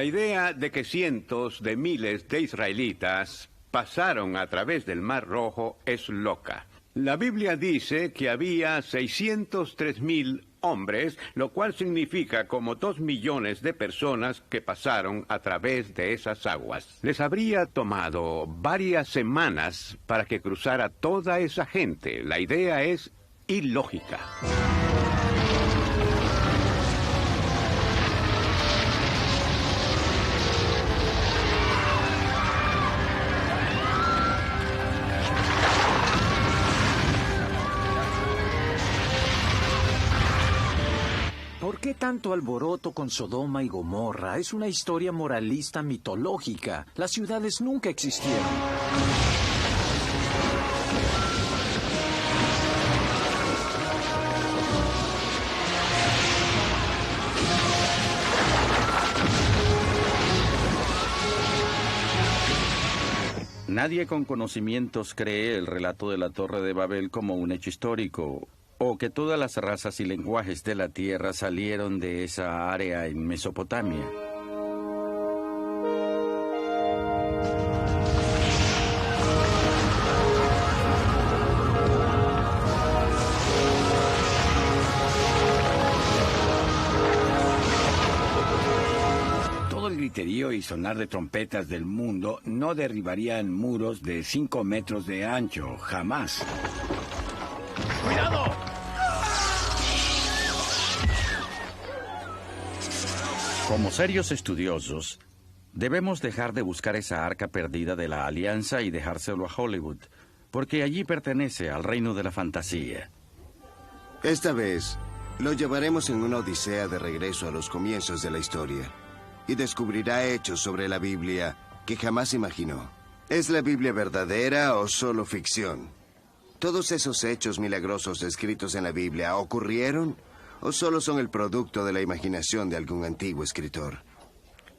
La idea de que cientos de miles de israelitas pasaron a través del Mar Rojo es loca. La Biblia dice que había 603,000 hombres, lo cual significa como 2 millones de personas que pasaron a través de esas aguas. Les habría tomado varias semanas para que cruzara toda esa gente. La idea es ilógica. ¿Por qué tanto alboroto con Sodoma y Gomorra? Es una historia moralista mitológica. Las ciudades nunca existieron. Nadie con conocimientos cree el relato de la Torre de Babel como un hecho histórico, o que todas las razas y lenguajes de la Tierra salieron de esa área en Mesopotamia. Todo el griterío y sonar de trompetas del mundo no derribarían muros de 5 metros de ancho, jamás. ¡Cuidado! Como serios estudiosos, debemos dejar de buscar esa arca perdida de la Alianza y dejárselo a Hollywood, porque allí pertenece al reino de la fantasía. Esta vez, lo llevaremos en una odisea de regreso a los comienzos de la historia, y descubrirá hechos sobre la Biblia que jamás imaginó. ¿Es la Biblia verdadera o solo ficción? ¿Todos esos hechos milagrosos descritos en la Biblia ocurrieron o solo son el producto de la imaginación de algún antiguo escritor?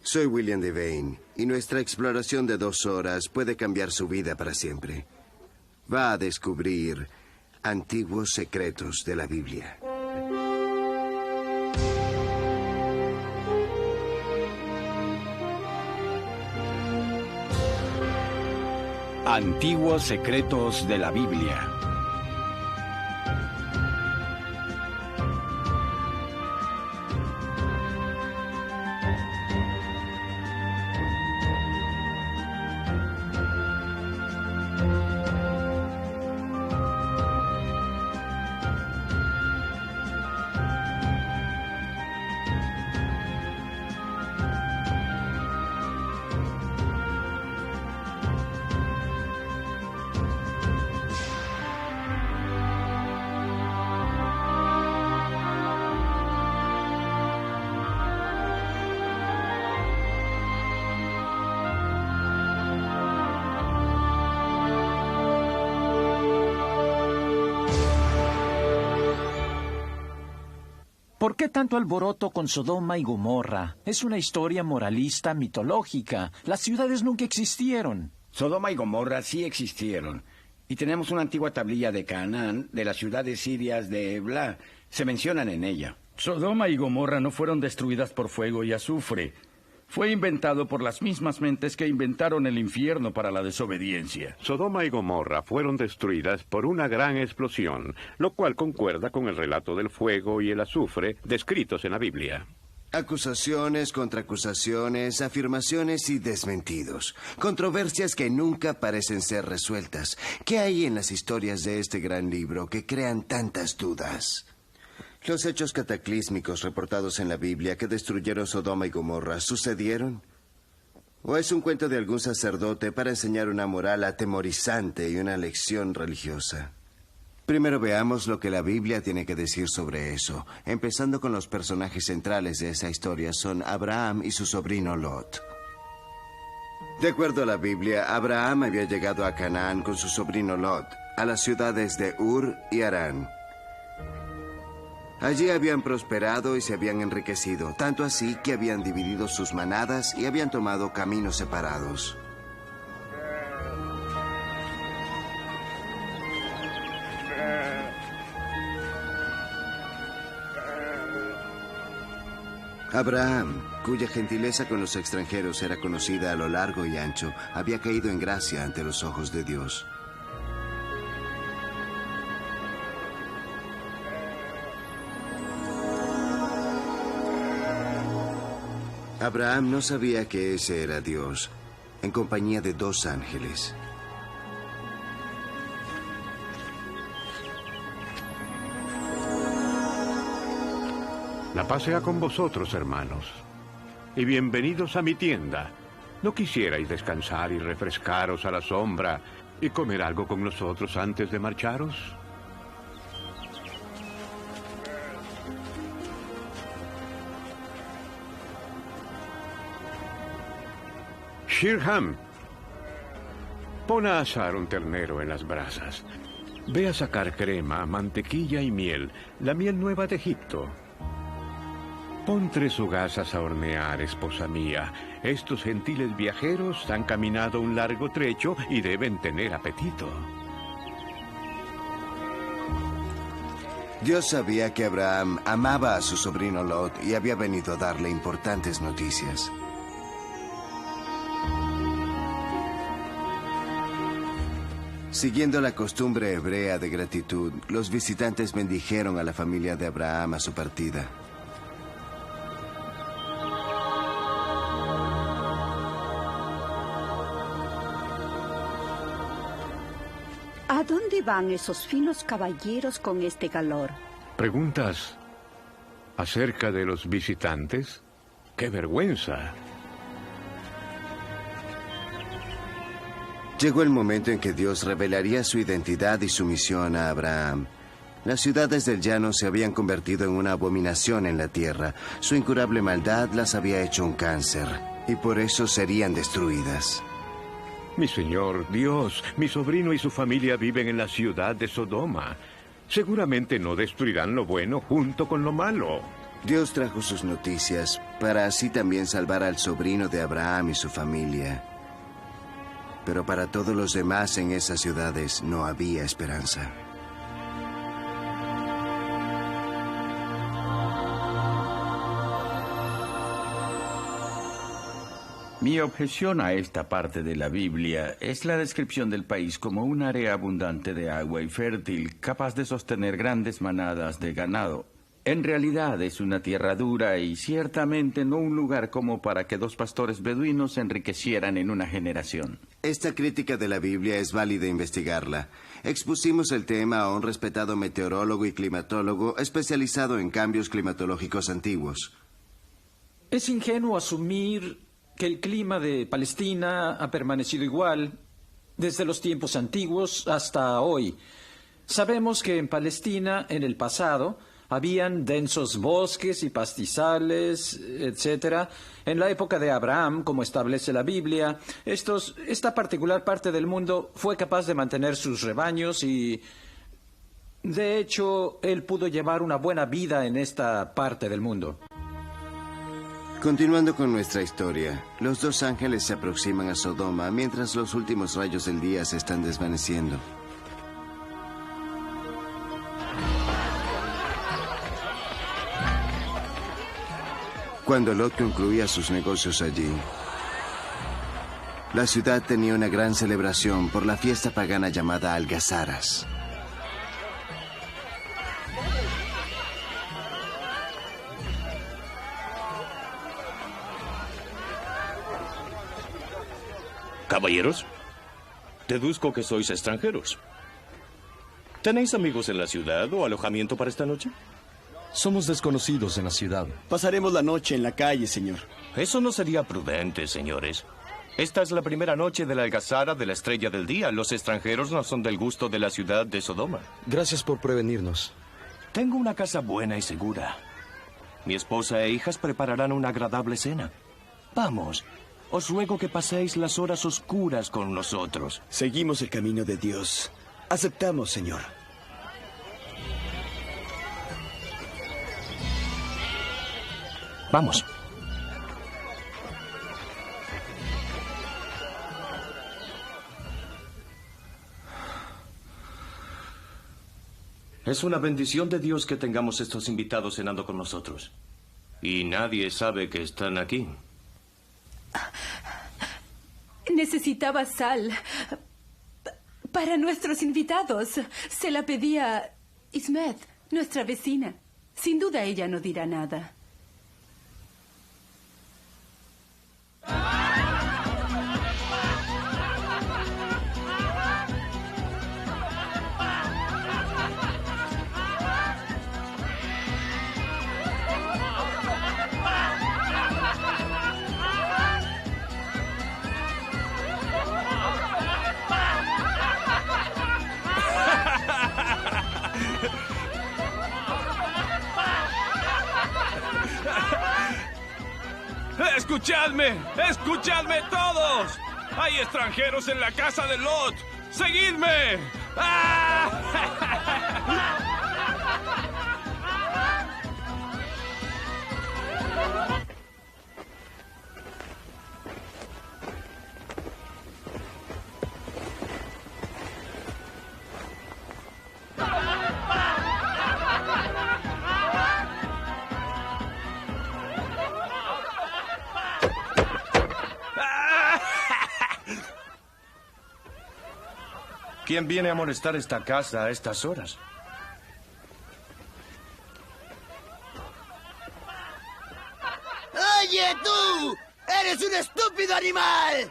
Soy William Devane, y nuestra exploración de 2 horas puede cambiar su vida para siempre. Va a descubrir antiguos secretos de la Biblia. Antiguos secretos de la Biblia. ¿Por qué tanto alboroto con Sodoma y Gomorra? Es una historia moralista mitológica. Las ciudades nunca existieron. Sodoma y Gomorra sí existieron. Y tenemos una antigua tablilla de Canaán de las ciudades sirias de Ebla. Se mencionan en ella. Sodoma y Gomorra no fueron destruidas por fuego y azufre. Fue inventado por las mismas mentes que inventaron el infierno para la desobediencia. Sodoma y Gomorra fueron destruidas por una gran explosión, lo cual concuerda con el relato del fuego y el azufre descritos en la Biblia. Acusaciones, contraacusaciones, afirmaciones y desmentidos. Controversias que nunca parecen ser resueltas. ¿Qué hay en las historias de este gran libro que crean tantas dudas? ¿Los hechos cataclísmicos reportados en la Biblia que destruyeron Sodoma y Gomorra sucedieron? ¿O es un cuento de algún sacerdote para enseñar una moral atemorizante y una lección religiosa? Primero veamos lo que la Biblia tiene que decir sobre eso, empezando con los personajes centrales de esa historia son Abraham y su sobrino Lot. De acuerdo a la Biblia, Abraham había llegado a Canaán con su sobrino Lot, a las ciudades de Ur y Harán. Allí habían prosperado y se habían enriquecido, tanto así que habían dividido sus manadas y habían tomado caminos separados. Abraham, cuya gentileza con los extranjeros era conocida a lo largo y ancho, había caído en gracia ante los ojos de Dios. Abraham no sabía que ese era Dios, en compañía de 2 ángeles. La paz sea con vosotros, hermanos, y bienvenidos a mi tienda. ¿No quisierais descansar y refrescaros a la sombra y comer algo con nosotros antes de marcharos? Shirham, pon a asar un ternero en las brasas. Ve a sacar crema, mantequilla y miel, la miel nueva de Egipto. Pon 3 hogazas a hornear, esposa mía. Estos gentiles viajeros han caminado un largo trecho y deben tener apetito. Dios sabía que Abraham amaba a su sobrino Lot y había venido a darle importantes noticias. Siguiendo la costumbre hebrea de gratitud, los visitantes bendijeron a la familia de Abraham a su partida. ¿A dónde van esos finos caballeros con este calor? ¿Preguntas acerca de los visitantes? ¡Qué vergüenza! Llegó el momento en que Dios revelaría su identidad y su misión a Abraham. Las ciudades del llano se habían convertido en una abominación en la tierra. Su incurable maldad las había hecho un cáncer, y por eso serían destruidas. Mi señor, Dios, mi sobrino y su familia viven en la ciudad de Sodoma. Seguramente no destruirán lo bueno junto con lo malo. Dios trajo sus noticias para así también salvar al sobrino de Abraham y su familia. Pero para todos los demás en esas ciudades no había esperanza. Mi objeción a esta parte de la Biblia es la descripción del país como un área abundante de agua y fértil, capaz de sostener grandes manadas de ganado. En realidad es una tierra dura y ciertamente no un lugar como para que 2 pastores beduinos se enriquecieran en una generación. Esta crítica de la Biblia es válida investigarla. Expusimos el tema a un respetado meteorólogo y climatólogo especializado en cambios climatológicos antiguos. Es ingenuo asumir que el clima de Palestina ha permanecido igual desde los tiempos antiguos hasta hoy. Sabemos que en Palestina, en el pasado, habían densos bosques y pastizales, etc. En la época de Abraham, como establece la Biblia, esta particular parte del mundo fue capaz de mantener sus rebaños y, de hecho, él pudo llevar una buena vida en esta parte del mundo. Continuando con nuestra historia, los 2 ángeles se aproximan a Sodoma mientras los últimos rayos del día se están desvaneciendo. Cuando Lot concluía sus negocios allí, la ciudad tenía una gran celebración por la fiesta pagana llamada Algazaras. Caballeros, deduzco que sois extranjeros. ¿Tenéis amigos en la ciudad o alojamiento para esta noche? Somos desconocidos en la ciudad. Pasaremos la noche en la calle, señor. Eso no sería prudente, señores. Esta es la primera noche de la algazara de la Estrella del Día. Los extranjeros no son del gusto de la ciudad de Sodoma. Gracias por prevenirnos. Tengo una casa buena y segura. Mi esposa e hijas prepararán una agradable cena. Vamos, os ruego que paséis las horas oscuras con nosotros. Seguimos el camino de Dios. Aceptamos, señor. Vamos. Es una bendición de Dios que tengamos estos invitados cenando con nosotros. Y nadie sabe que están aquí. Necesitaba sal para nuestros invitados. Se la pedía Ismet, nuestra vecina. Sin duda ella no dirá nada. ¡Escuchadme! ¡Escuchadme todos! ¡Hay extranjeros en la casa de Lot! ¡Seguidme! ¡Ah! ¿Quién viene a molestar esta casa a estas horas? ¡Oye, tú! ¡Eres un estúpido animal!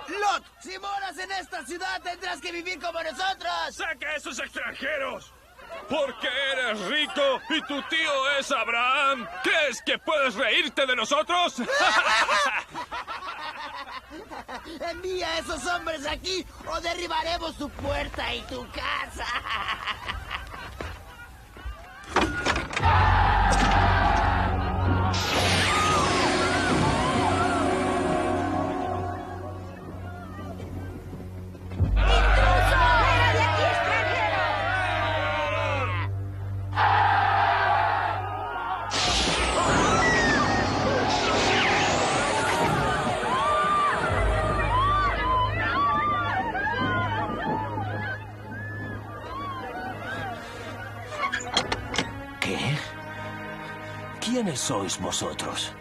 ¡Lot! Si moras en esta ciudad tendrás que vivir como nosotros. ¡Saca a esos extranjeros! Porque eres rico y tu tío es Abraham. ¿Crees que puedes reírte de nosotros? Envía a esos hombres aquí o derribaremos tu puerta y tu casa. ¿Quiénes sois vosotros?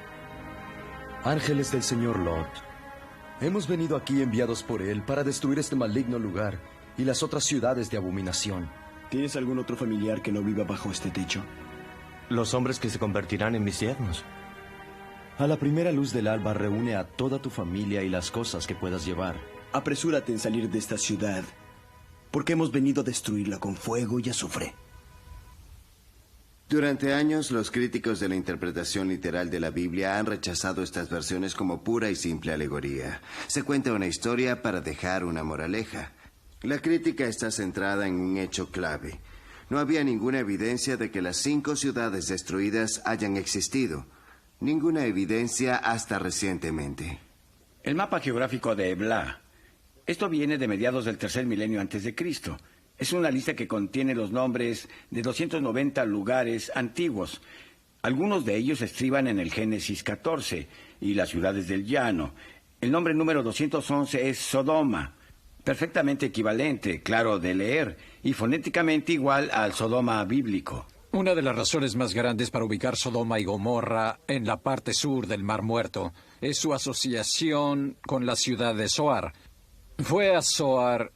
Ángeles del señor Lot. Hemos venido aquí enviados por él para destruir este maligno lugar y las otras ciudades de abominación. ¿Tienes algún otro familiar que no viva bajo este techo? Los hombres que se convertirán en mis yernos. A la primera luz del alba reúne a toda tu familia y las cosas que puedas llevar. Apresúrate en salir de esta ciudad, porque hemos venido a destruirla con fuego y azufre. Durante años, los críticos de la interpretación literal de la Biblia han rechazado estas versiones como pura y simple alegoría. Se cuenta una historia para dejar una moraleja. La crítica está centrada en un hecho clave. No había ninguna evidencia de que las 5 ciudades destruidas hayan existido. Ninguna evidencia hasta recientemente. El mapa geográfico de Ebla. Esto viene de mediados del 3er milenio antes de Cristo. Es una lista que contiene los nombres de 290 lugares antiguos. Algunos de ellos estriban en el Génesis 14 y las ciudades del llano. El nombre número 211 es Sodoma, perfectamente equivalente, claro, de leer, y fonéticamente igual al Sodoma bíblico. Una de las razones más grandes para ubicar Sodoma y Gomorra en la parte sur del Mar Muerto es su asociación con la ciudad de Zoar. Fue a Zoar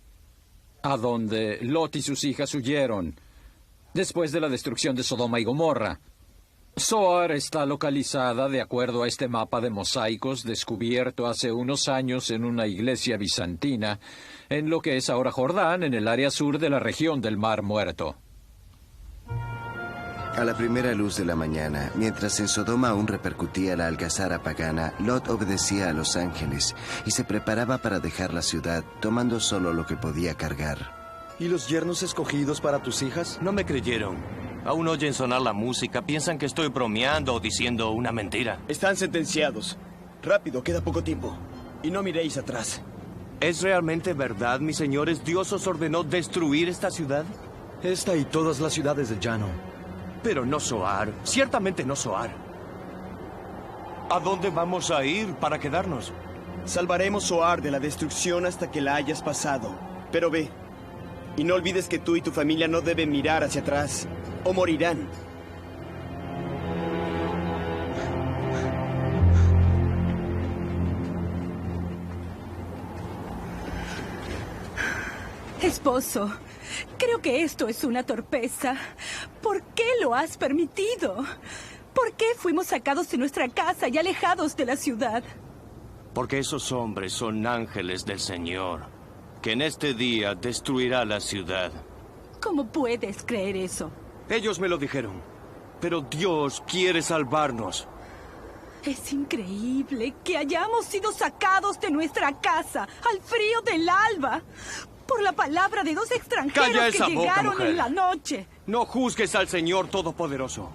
a donde Lot y sus hijas huyeron después de la destrucción de Sodoma y Gomorra. Zoar está localizada de acuerdo a este mapa de mosaicos descubierto hace unos años en una iglesia bizantina en lo que es ahora Jordán, en el área sur de la región del Mar Muerto. A la primera luz de la mañana, mientras en Sodoma aún repercutía la algazara pagana, Lot obedecía a los ángeles y se preparaba para dejar la ciudad, tomando solo lo que podía cargar. ¿Y los yernos escogidos para tus hijas? No me creyeron. Aún oyen sonar la música, piensan que estoy bromeando o diciendo una mentira. Están sentenciados. Rápido, queda poco tiempo. Y no miréis atrás. ¿Es realmente verdad, mis señores? ¿Dios os ordenó destruir esta ciudad? Esta y todas las ciudades del llano. Pero no Zoar, ciertamente no Zoar. ¿A dónde vamos a ir para quedarnos? Salvaremos Zoar de la destrucción hasta que la hayas pasado. Pero ve, y no olvides que tú y tu familia no deben mirar hacia atrás, o morirán. Esposo, creo que esto es una torpeza. ¿Por qué lo has permitido? ¿Por qué fuimos sacados de nuestra casa y alejados de la ciudad? Porque esos hombres son ángeles del Señor, que en este día destruirá la ciudad. ¿Cómo puedes creer eso? Ellos me lo dijeron, pero Dios quiere salvarnos. Es increíble que hayamos sido sacados de nuestra casa al frío del alba por la palabra de dos extranjeros ¡Calla esa que boca, llegaron mujer! en la noche. No juzgues al Señor Todopoderoso.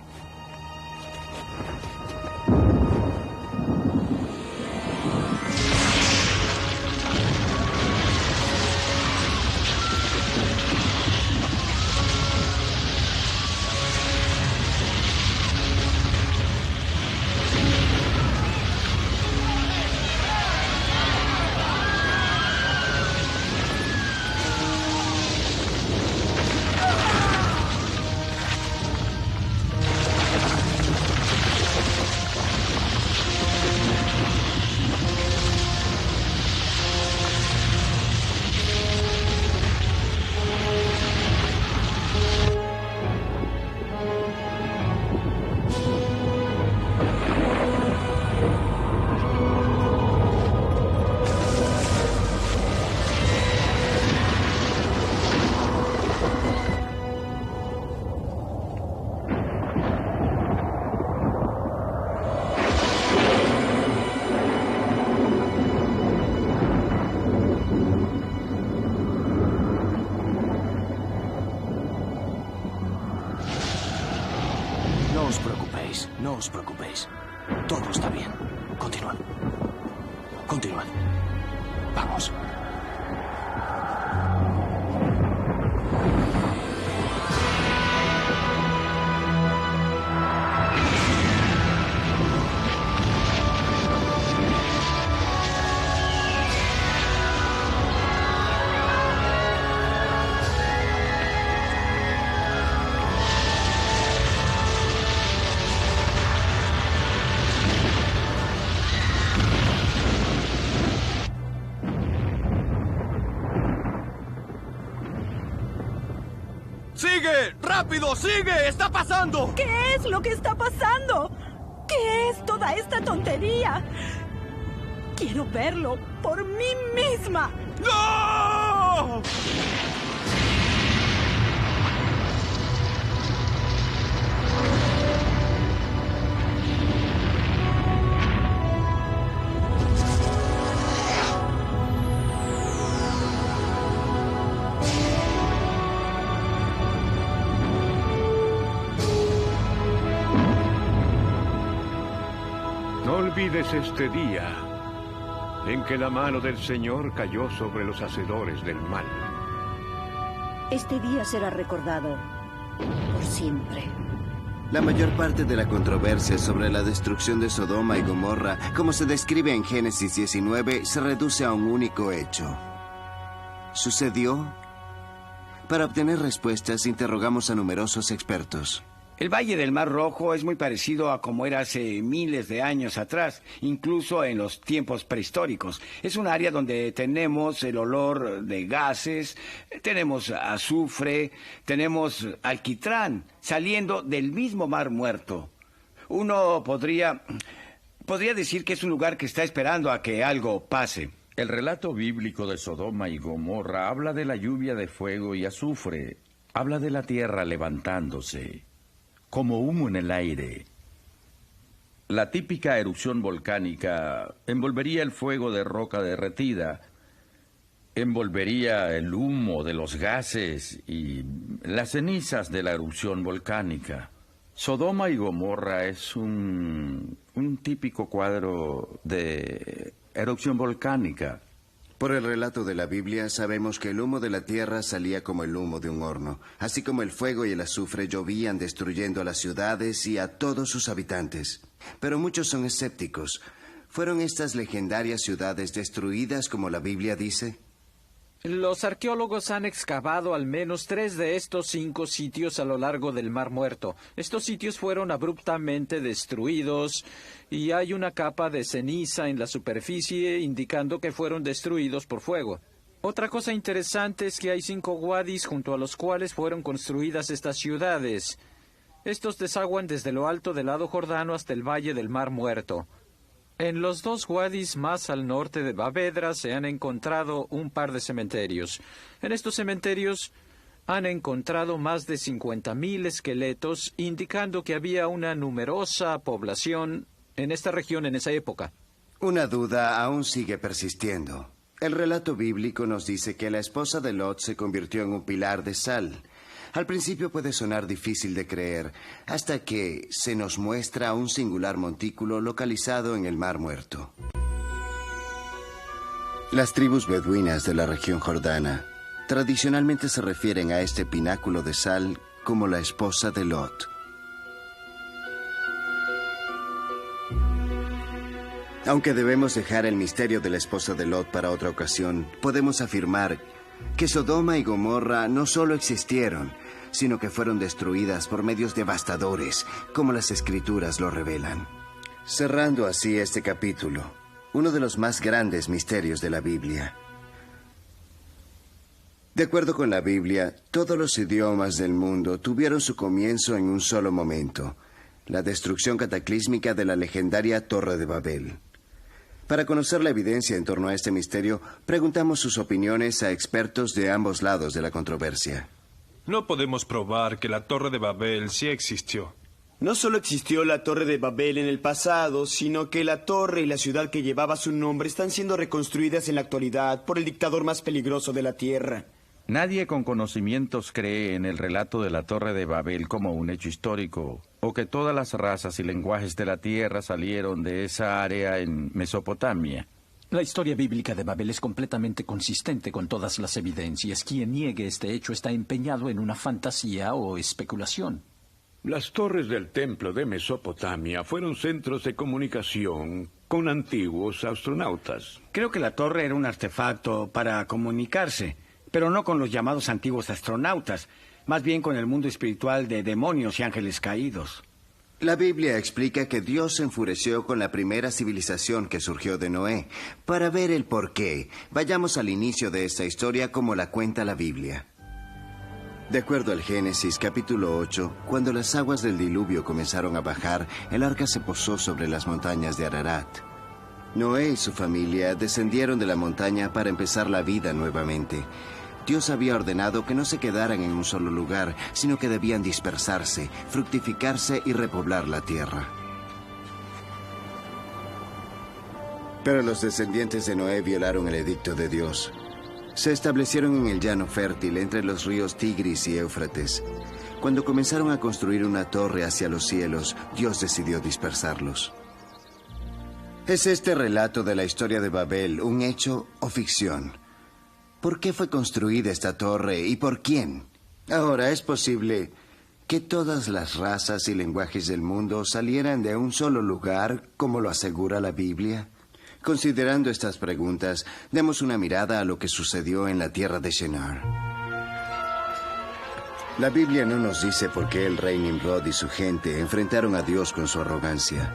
No os preocupéis. Todo está bien. Continuad. Continuad. Vamos. ¡Sigue! ¡Rápido! ¡Sigue! ¡Está pasando! ¿Qué es lo que está pasando? ¿Qué es toda esta tontería? Quiero verlo por mí misma. ¡No! No olvides este día en que la mano del Señor cayó sobre los hacedores del mal. Este día será recordado por siempre. La mayor parte de la controversia sobre la destrucción de Sodoma y Gomorra, como se describe en Génesis 19, se reduce a un único hecho. ¿Sucedió? Para obtener respuestas, interrogamos a numerosos expertos. El Valle del Mar Rojo es muy parecido a como era hace miles de años atrás, incluso en los tiempos prehistóricos. Es un área donde tenemos el olor de gases, tenemos azufre, tenemos alquitrán saliendo del mismo Mar Muerto. Uno podría decir que es un lugar que está esperando a que algo pase. El relato bíblico de Sodoma y Gomorra habla de la lluvia de fuego y azufre, habla de la tierra levantándose como humo en el aire. La típica erupción volcánica envolvería el fuego de roca derretida, envolvería el humo de los gases y las cenizas de la erupción volcánica. Sodoma y Gomorra es un típico cuadro de erupción volcánica. Por el relato de la Biblia, sabemos que el humo de la tierra salía como el humo de un horno, así como el fuego y el azufre llovían destruyendo a las ciudades y a todos sus habitantes. Pero muchos son escépticos. ¿Fueron estas legendarias ciudades destruidas como la Biblia dice? Los arqueólogos han excavado al menos 3 de estos 5 sitios a lo largo del Mar Muerto. Estos sitios fueron abruptamente destruidos y hay una capa de ceniza en la superficie indicando que fueron destruidos por fuego. Otra cosa interesante es que hay 5 wadis junto a los cuales fueron construidas estas ciudades. Estos desaguan desde lo alto del lado Jordano hasta el valle del Mar Muerto. En los 2 wadis más al norte de Bavedra se han encontrado un par de cementerios. En estos cementerios han encontrado más de 50.000 esqueletos, indicando que había una numerosa población en esta región en esa época. Una duda aún sigue persistiendo. El relato bíblico nos dice que la esposa de Lot se convirtió en un pilar de sal. Al principio puede sonar difícil de creer, hasta que se nos muestra un singular montículo localizado en el Mar Muerto. Las tribus beduinas de la región jordana tradicionalmente se refieren a este pináculo de sal como la esposa de Lot. Aunque debemos dejar el misterio de la esposa de Lot para otra ocasión, podemos afirmar que Sodoma y Gomorra no solo existieron, sino que fueron destruidas por medios devastadores, como las Escrituras lo revelan. Cerrando así este capítulo, uno de los más grandes misterios de la Biblia. De acuerdo con la Biblia, todos los idiomas del mundo tuvieron su comienzo en un solo momento, la destrucción cataclísmica de la legendaria Torre de Babel. Para conocer la evidencia en torno a este misterio, preguntamos sus opiniones a expertos de ambos lados de la controversia. No podemos probar que la Torre de Babel sí existió. No solo existió la Torre de Babel en el pasado, sino que la torre y la ciudad que llevaba su nombre están siendo reconstruidas en la actualidad por el dictador más peligroso de la Tierra. Nadie con conocimientos cree en el relato de la Torre de Babel como un hecho histórico, o que todas las razas y lenguajes de la Tierra salieron de esa área en Mesopotamia. La historia bíblica de Babel es completamente consistente con todas las evidencias. Quien niegue este hecho está empeñado en una fantasía o especulación. Las torres del templo de Mesopotamia fueron centros de comunicación con antiguos astronautas. Creo que la torre era un artefacto para comunicarse, pero no con los llamados antiguos astronautas, más bien con el mundo espiritual de demonios y ángeles caídos. La Biblia explica que Dios se enfureció con la primera civilización que surgió de Noé. Para ver el porqué, vayamos al inicio de esta historia como la cuenta la Biblia. De acuerdo al Génesis capítulo 8, cuando las aguas del diluvio comenzaron a bajar, el arca se posó sobre las montañas de Ararat. Noé y su familia descendieron de la montaña para empezar la vida nuevamente. Dios había ordenado que no se quedaran en un solo lugar, sino que debían dispersarse, fructificarse y repoblar la tierra. Pero los descendientes de Noé violaron el edicto de Dios. Se establecieron en el llano fértil entre los ríos Tigris y Éufrates. Cuando comenzaron a construir una torre hacia los cielos, Dios decidió dispersarlos. ¿Es este relato de la historia de Babel un hecho o ficción? ¿Por qué fue construida esta torre y por quién? Ahora, ¿es posible que todas las razas y lenguajes del mundo salieran de un solo lugar, como lo asegura la Biblia? Considerando estas preguntas, demos una mirada a lo que sucedió en la tierra de Shinar. La Biblia no nos dice por qué el rey Nimrod y su gente enfrentaron a Dios con su arrogancia.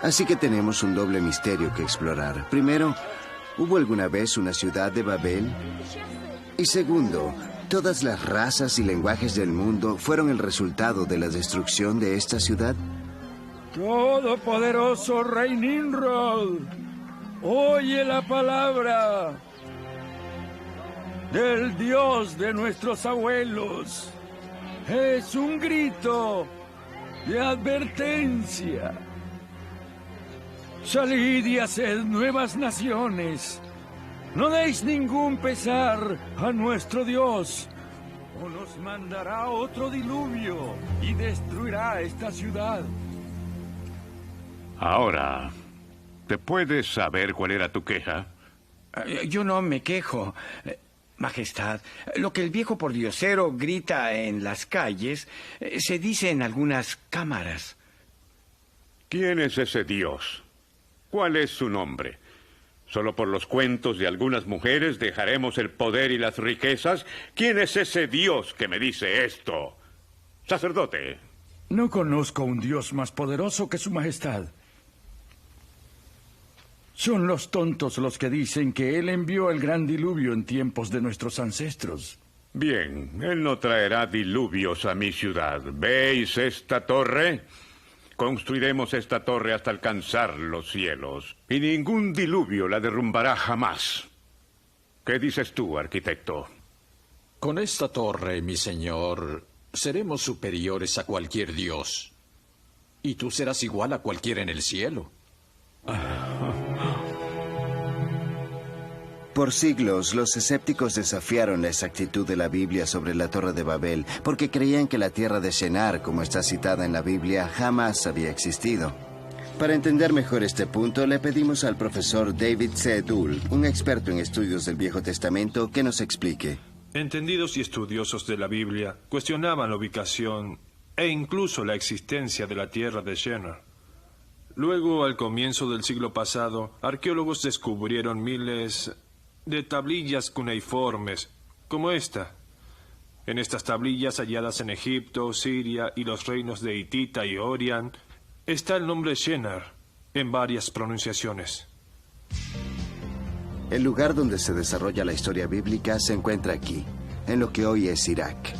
Así que tenemos un doble misterio que explorar. Primero, ¿hubo alguna vez una ciudad de Babel? Y segundo, ¿todas las razas y lenguajes del mundo fueron el resultado de la destrucción de esta ciudad? Todopoderoso Rey Nimrod, oye la palabra del Dios de nuestros abuelos. Es un grito de advertencia. Salid y haced nuevas naciones. No deis ningún pesar a nuestro Dios, o nos mandará otro diluvio y destruirá esta ciudad. Ahora, ¿te puedes saber cuál era tu queja? Yo no me quejo, Majestad. Lo que el viejo pordiosero grita en las calles se dice en algunas cámaras. ¿Quién es ese Dios? ¿Cuál es su nombre? ¿Solo por los cuentos de algunas mujeres dejaremos el poder y las riquezas? ¿Quién es ese Dios que me dice esto? Sacerdote. No conozco un Dios más poderoso que su Majestad. Son los tontos los que dicen que él envió el gran diluvio en tiempos de nuestros ancestros. Bien, él no traerá diluvios a mi ciudad. ¿Veis esta torre? Construiremos esta torre hasta alcanzar los cielos, y ningún diluvio la derrumbará jamás. ¿Qué dices tú, arquitecto? Con esta torre, mi señor, seremos superiores a cualquier dios. Y tú serás igual a cualquiera en el cielo. Por siglos, los escépticos desafiaron la exactitud de la Biblia sobre la Torre de Babel, porque creían que la tierra de Shinar, como está citada en la Biblia, jamás había existido. Para entender mejor este punto, le pedimos al profesor David C. Dull, un experto en estudios del Viejo Testamento, que nos explique. Entendidos y estudiosos de la Biblia cuestionaban la ubicación e incluso la existencia de la tierra de Shinar. Luego, al comienzo del siglo pasado, arqueólogos descubrieron miles de tablillas cuneiformes, como esta. En estas tablillas halladas en Egipto, Siria y los reinos de Hitita y Orián, está el nombre Shinar en varias pronunciaciones. El lugar donde se desarrolla la historia bíblica se encuentra aquí, en lo que hoy es Irak.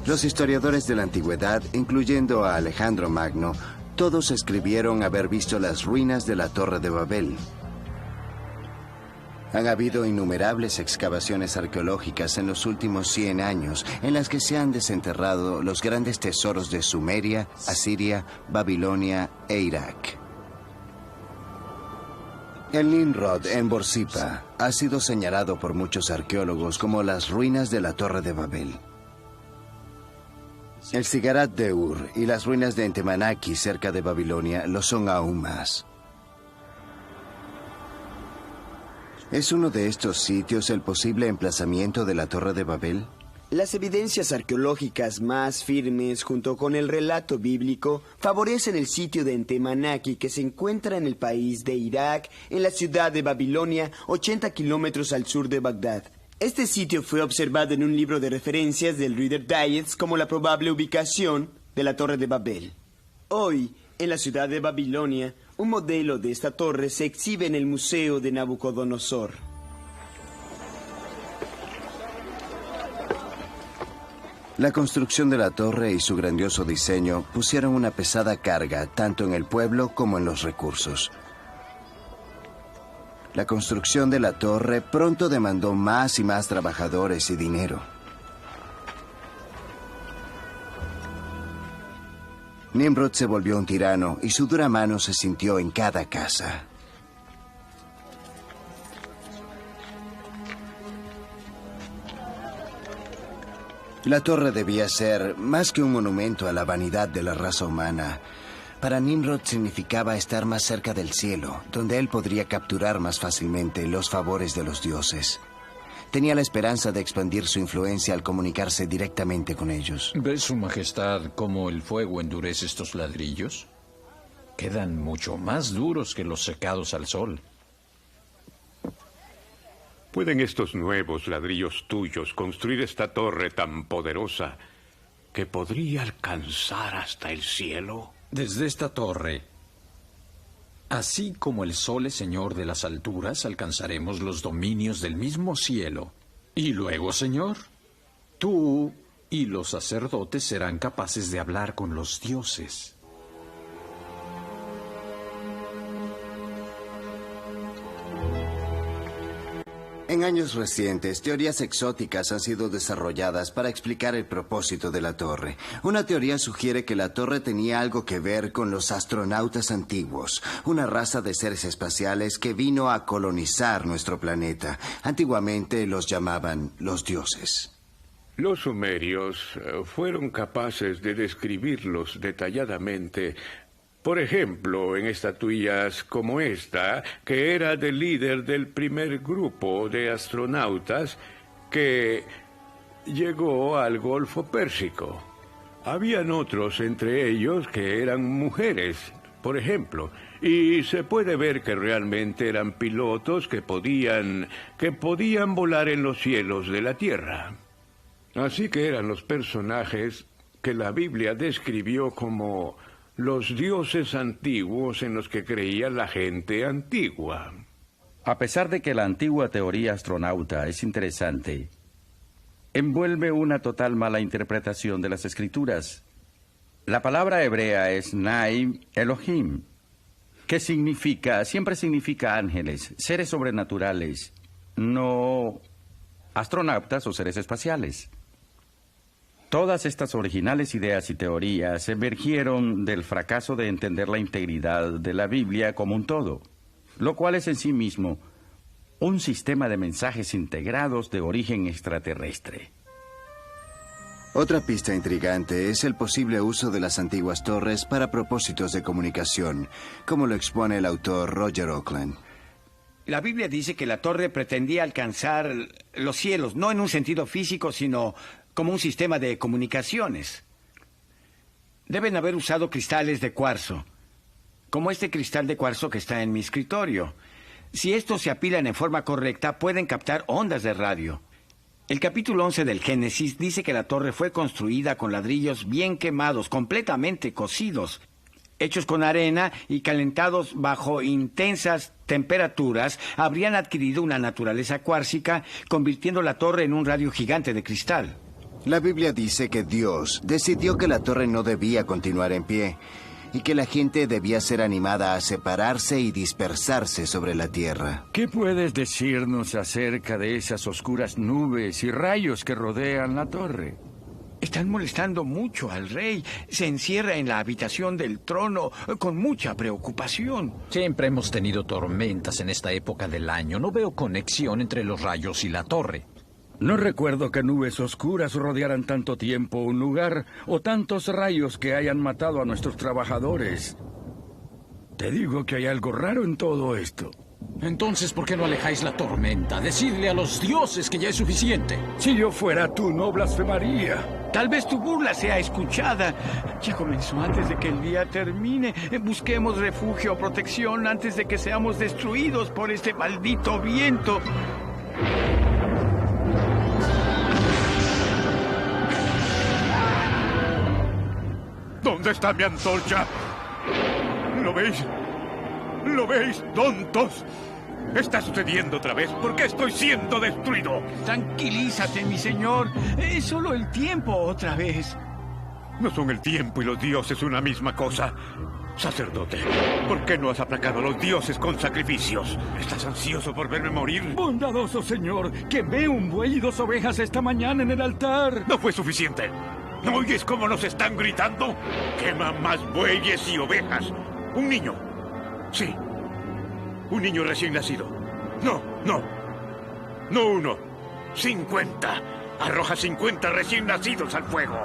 Los historiadores de la antigüedad, incluyendo a Alejandro Magno, todos escribieron haber visto las ruinas de la Torre de Babel. Han habido innumerables excavaciones arqueológicas en los últimos 100 años en las que se han desenterrado los grandes tesoros de Sumeria, Asiria, Babilonia e Irak. El Nimrod en Borsippa ha sido señalado por muchos arqueólogos como las ruinas de la Torre de Babel. El Zigarat de Ur y las ruinas de Entemanaki cerca de Babilonia lo son aún más. ¿Es uno de estos sitios el posible emplazamiento de la Torre de Babel? Las evidencias arqueológicas más firmes, junto con el relato bíblico, favorecen el sitio de Entemanaki, que se encuentra en el país de Irak, en la ciudad de Babilonia, 80 kilómetros al sur de Bagdad. Este sitio fue observado en un libro de referencias del Reader Digest como la probable ubicación de la Torre de Babel. Hoy, en la ciudad de Babilonia, un modelo de esta torre se exhibe en el Museo de Nabucodonosor. La construcción de la torre y su grandioso diseño pusieron una pesada carga tanto en el pueblo como en los recursos. La construcción de la torre pronto demandó más y más trabajadores y dinero. Nimrod se volvió un tirano y su dura mano se sintió en cada casa. La torre debía ser más que un monumento a la vanidad de la raza humana. Para Nimrod significaba estar más cerca del cielo, donde él podría capturar más fácilmente los favores de los dioses. Tenía la esperanza de expandir su influencia al comunicarse directamente con ellos. ¿Ve, Su Majestad, cómo el fuego endurece estos ladrillos? Quedan mucho más duros que los secados al sol. ¿Pueden estos nuevos ladrillos tuyos construir esta torre tan poderosa que podría alcanzar hasta el cielo? Desde esta torre, así como el sol es señor de las alturas, alcanzaremos los dominios del mismo cielo. Y luego, señor, tú y los sacerdotes serán capaces de hablar con los dioses. En años recientes, teorías exóticas han sido desarrolladas para explicar el propósito de la torre. Una teoría sugiere que la torre tenía algo que ver con los astronautas antiguos, una raza de seres espaciales que vino a colonizar nuestro planeta. Antiguamente los llamaban los dioses. Los sumerios fueron capaces de describirlos detalladamente. Por ejemplo, en estatuillas como esta, que era del líder del primer grupo de astronautas que llegó al Golfo Pérsico. Habían otros entre ellos que eran mujeres, por ejemplo, y se puede ver que realmente eran pilotos que podían volar en los cielos de la Tierra. Así que eran los personajes que la Biblia describió como los dioses antiguos en los que creía la gente antigua. A pesar de que la antigua teoría astronauta es interesante, envuelve una total mala interpretación de las escrituras. La palabra hebrea es Naim Elohim, que siempre significa ángeles, seres sobrenaturales, no astronautas o seres espaciales. Todas estas originales ideas y teorías emergieron del fracaso de entender la integridad de la Biblia como un todo, lo cual es en sí mismo un sistema de mensajes integrados de origen extraterrestre. Otra pista intrigante es el posible uso de las antiguas torres para propósitos de comunicación, como lo expone el autor Roger Auckland. La Biblia dice que la torre pretendía alcanzar los cielos, no en un sentido físico, sino como un sistema de comunicaciones. Deben haber usado cristales de cuarzo, como este cristal de cuarzo que está en mi escritorio. Si estos se apilan en forma correcta, pueden captar ondas de radio. El capítulo 11 del Génesis dice que la torre fue construida con ladrillos bien quemados, completamente cocidos, hechos con arena y calentados bajo intensas temperaturas, habrían adquirido una naturaleza cuárcica, convirtiendo la torre en un radio gigante de cristal. La Biblia dice que Dios decidió que la torre no debía continuar en pie y que la gente debía ser animada a separarse y dispersarse sobre la tierra. ¿Qué puedes decirnos acerca de esas oscuras nubes y rayos que rodean la torre? Están molestando mucho al rey. Se encierra en la habitación del trono con mucha preocupación. Siempre hemos tenido tormentas en esta época del año. No veo conexión entre los rayos y la torre. No recuerdo que nubes oscuras rodearan tanto tiempo un lugar o tantos rayos que hayan matado a nuestros trabajadores. Te digo que hay algo raro en todo esto. Entonces, ¿por qué no alejáis la tormenta? Decidle a los dioses que ya es suficiente. Si yo fuera tú, no blasfemaría. Tal vez tu burla sea escuchada. Ya comenzó antes de que el día termine. Busquemos refugio o protección antes de que seamos destruidos por este maldito viento. ¿Dónde está mi antorcha? ¿Lo veis? ¿Lo veis, tontos? Está sucediendo otra vez. ¿Por qué estoy siendo destruido? Tranquilízate, mi señor. Es solo el tiempo otra vez. No son el tiempo y los dioses una misma cosa. Sacerdote, ¿por qué no has aplacado a los dioses con sacrificios? ¿Estás ansioso por verme morir? Bondadoso señor, quemé un buey y 2 ovejas esta mañana en el altar. No fue suficiente. ¿No oyes cómo nos están gritando? Quema más bueyes y ovejas. Un niño. Sí. Un niño recién nacido. No. No 1. 50. Arroja 50 recién nacidos al fuego.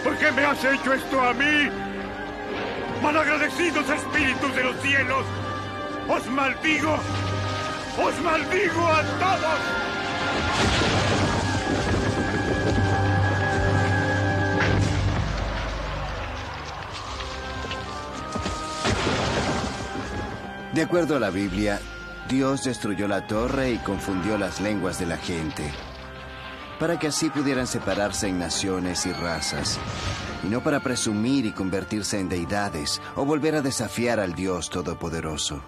¿Por qué me has hecho esto a mí? ¡Malagradecidos espíritus de los cielos! ¡Os maldigo! ¡Os maldigo a todos! De acuerdo a la Biblia, Dios destruyó la torre y confundió las lenguas de la gente, para que así pudieran separarse en naciones y razas, y no para presumir y convertirse en deidades o volver a desafiar al Dios Todopoderoso.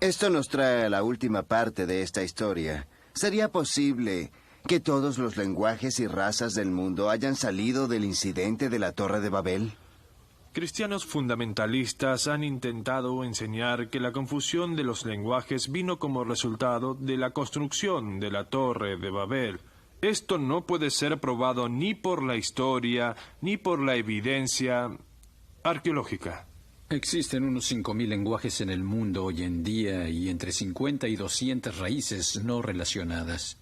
Esto nos trae a la última parte de esta historia. ¿Sería posible que todos los lenguajes y razas del mundo hayan salido del incidente de la Torre de Babel? Cristianos fundamentalistas han intentado enseñar que la confusión de los lenguajes vino como resultado de la construcción de la Torre de Babel. Esto no puede ser probado ni por la historia ni por la evidencia arqueológica. Existen unos 5.000 lenguajes en el mundo hoy en día y entre 50 y 200 raíces no relacionadas.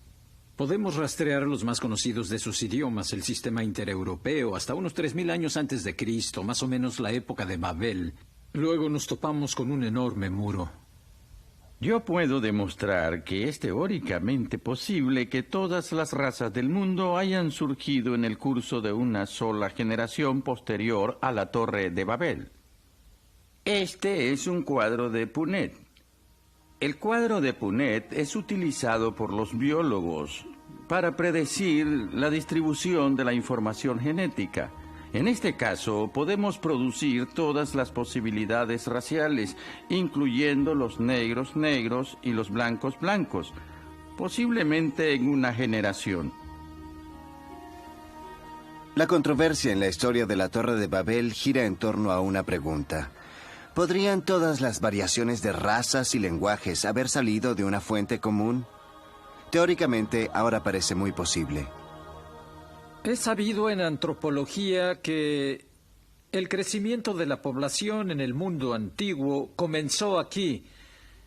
Podemos rastrear los más conocidos de sus idiomas, el sistema intereuropeo, hasta unos 3000 años antes de Cristo, más o menos la época de Babel. Luego nos topamos con un enorme muro. Yo puedo demostrar que es teóricamente posible que todas las razas del mundo hayan surgido en el curso de una sola generación posterior a la Torre de Babel. Este es un cuadro de Punnett. El cuadro de Punnett es utilizado por los biólogos para predecir la distribución de la información genética. En este caso, podemos producir todas las posibilidades raciales, incluyendo los negros negros y los blancos blancos, posiblemente en una generación. La controversia en la historia de la Torre de Babel gira en torno a una pregunta. ¿Podrían todas las variaciones de razas y lenguajes haber salido de una fuente común? Teóricamente, ahora parece muy posible. Es sabido en antropología que el crecimiento de la población en el mundo antiguo comenzó aquí,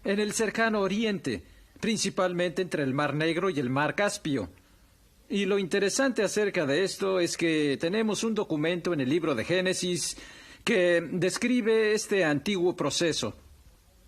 en el cercano Oriente, principalmente entre el Mar Negro y el Mar Caspio. Y lo interesante acerca de esto es que tenemos un documento en el libro de Génesis que describe este antiguo proceso,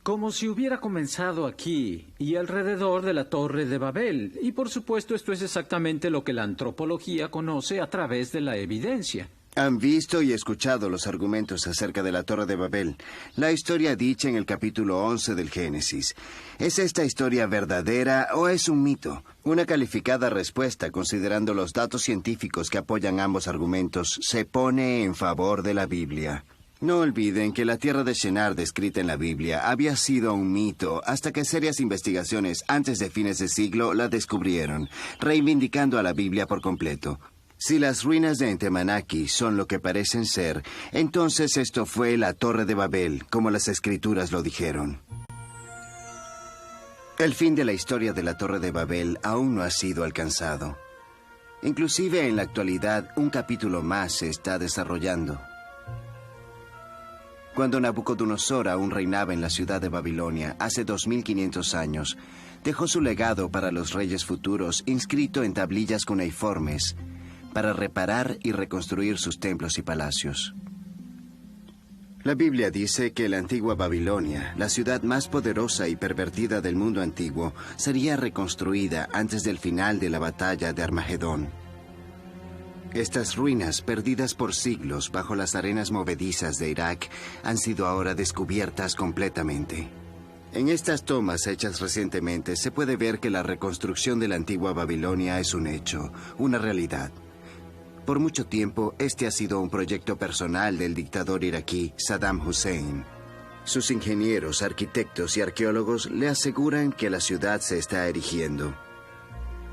como si hubiera comenzado aquí y alrededor de la Torre de Babel. Y por supuesto esto es exactamente lo que la antropología conoce a través de la evidencia. Han visto y escuchado los argumentos acerca de la Torre de Babel, la historia dicha en el capítulo 11 del Génesis. ¿Es esta historia verdadera o es un mito? Una calificada respuesta, considerando los datos científicos que apoyan ambos argumentos, se pone en favor de la Biblia. No olviden que la tierra de Shinar descrita en la Biblia había sido un mito hasta que serias investigaciones antes de fines de siglo la descubrieron, reivindicando a la Biblia por completo. Si las ruinas de Entemanaki son lo que parecen ser, entonces esto fue la Torre de Babel, como las Escrituras lo dijeron. El fin de la historia de la Torre de Babel aún no ha sido alcanzado. Inclusive en la actualidad, un capítulo más se está desarrollando. Cuando Nabucodonosor aún reinaba en la ciudad de Babilonia hace 2500 años, dejó su legado para los reyes futuros inscrito en tablillas cuneiformes para reparar y reconstruir sus templos y palacios. La Biblia dice que la antigua Babilonia, la ciudad más poderosa y pervertida del mundo antiguo, sería reconstruida antes del final de la batalla de Armagedón. Estas ruinas, perdidas por siglos bajo las arenas movedizas de Irak, han sido ahora descubiertas completamente. En estas tomas hechas recientemente se puede ver que la reconstrucción de la antigua Babilonia es un hecho, una realidad. Por mucho tiempo, este ha sido un proyecto personal del dictador iraquí Saddam Hussein. Sus ingenieros, arquitectos y arqueólogos le aseguran que la ciudad se está erigiendo.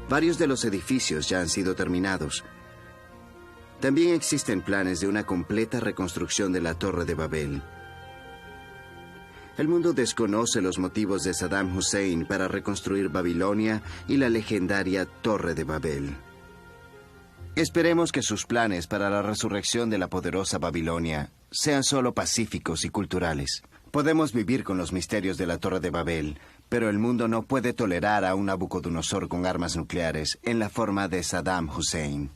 Varios de los edificios ya han sido terminados. También existen planes de una completa reconstrucción de la Torre de Babel. El mundo desconoce los motivos de Saddam Hussein para reconstruir Babilonia y la legendaria Torre de Babel. Esperemos que sus planes para la resurrección de la poderosa Babilonia sean solo pacíficos y culturales. Podemos vivir con los misterios de la Torre de Babel, pero el mundo no puede tolerar a un Nabucodonosor con armas nucleares en la forma de Saddam Hussein.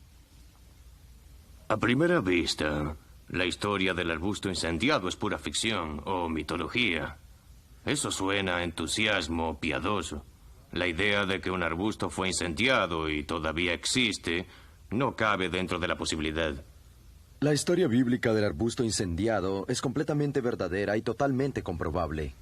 A primera vista, la historia del arbusto incendiado es pura ficción o mitología. Eso suena a entusiasmo piadoso. La idea de que un arbusto fue incendiado y todavía existe no cabe dentro de la posibilidad. La historia bíblica del arbusto incendiado es completamente verdadera y totalmente comprobable.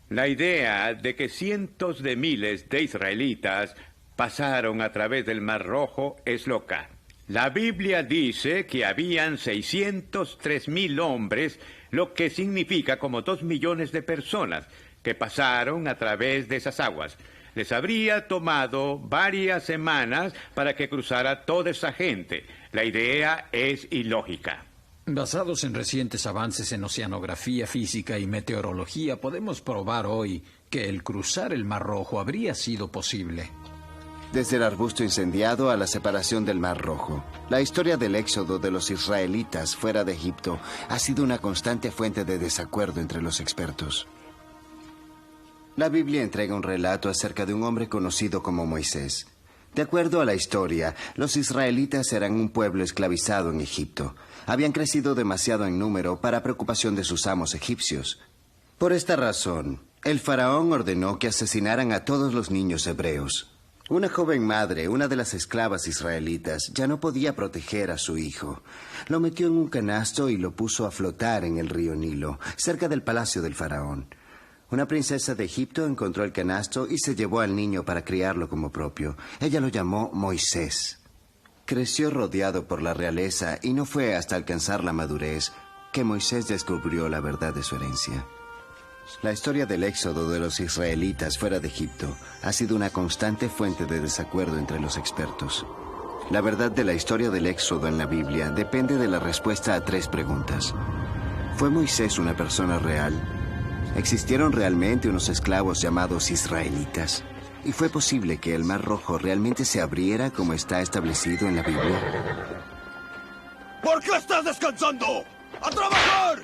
La idea de que cientos de miles de israelitas pasaron a través del Mar Rojo es loca. La Biblia dice que habían 603,000 hombres, lo que significa como 2 millones de personas que pasaron a través de esas aguas. Les habría tomado varias semanas para que cruzara toda esa gente. La idea es ilógica. Basados en recientes avances en oceanografía, física y meteorología, podemos probar hoy que el cruzar el Mar Rojo habría sido posible. Desde el arbusto incendiado a la separación del Mar Rojo, la historia del éxodo de los israelitas fuera de Egipto ha sido una constante fuente de desacuerdo entre los expertos. La Biblia entrega un relato acerca de un hombre conocido como Moisés. De acuerdo a la historia, los israelitas eran un pueblo esclavizado en Egipto. Habían crecido demasiado en número para preocupación de sus amos egipcios. Por esta razón, el faraón ordenó que asesinaran a todos los niños hebreos. Una joven madre, una de las esclavas israelitas, ya no podía proteger a su hijo. Lo metió en un canasto y lo puso a flotar en el río Nilo, cerca del palacio del faraón. Una princesa de Egipto encontró el canasto y se llevó al niño para criarlo como propio. Ella lo llamó Moisés. Creció rodeado por la realeza y no fue hasta alcanzar la madurez que Moisés descubrió la verdad de su herencia. La historia del éxodo de los israelitas fuera de Egipto ha sido una constante fuente de desacuerdo entre los expertos. La verdad de la historia del éxodo en la Biblia depende de la respuesta a 3 preguntas. ¿Fue Moisés una persona real? ¿Existieron realmente unos esclavos llamados israelitas? ¿Y fue posible que el Mar Rojo realmente se abriera como está establecido en la Biblia? ¿Por qué estás descansando? ¡A trabajar!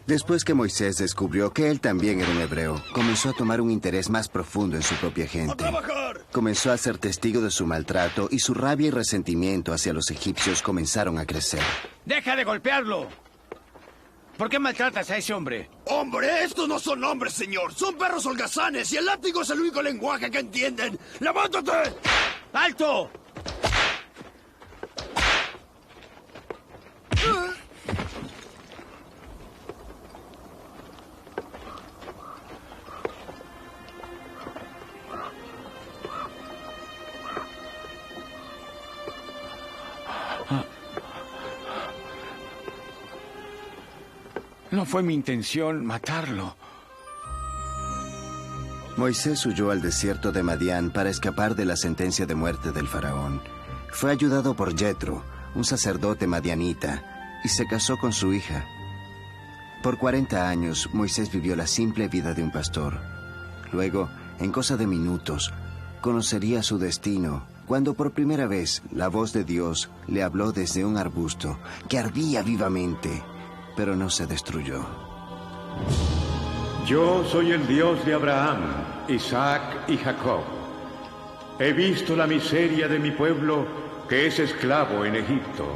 Después que Moisés descubrió que él también era un hebreo, comenzó a tomar un interés más profundo en su propia gente. Comenzó a ser testigo de su maltrato y su rabia y resentimiento hacia los egipcios comenzaron a crecer. ¡Deja de golpearlo! ¿Por qué maltratas a ese hombre? ¡Hombre, estos no son hombres, señor! ¡Son perros holgazanes y el látigo es el único lenguaje que entienden! ¡Levántate! ¡Alto! No fue mi intención matarlo. Moisés huyó al desierto de Madián para escapar de la sentencia de muerte del faraón. Fue ayudado por Jetro, un sacerdote madianita, y se casó con su hija. Por 40 años, Moisés vivió la simple vida de un pastor. Luego, en cosa de minutos, conocería su destino cuando por primera vez la voz de Dios le habló desde un arbusto que ardía vivamente, pero no se destruyó. Yo soy el Dios de Abraham, Isaac y Jacob. He visto la miseria de mi pueblo que es esclavo en Egipto.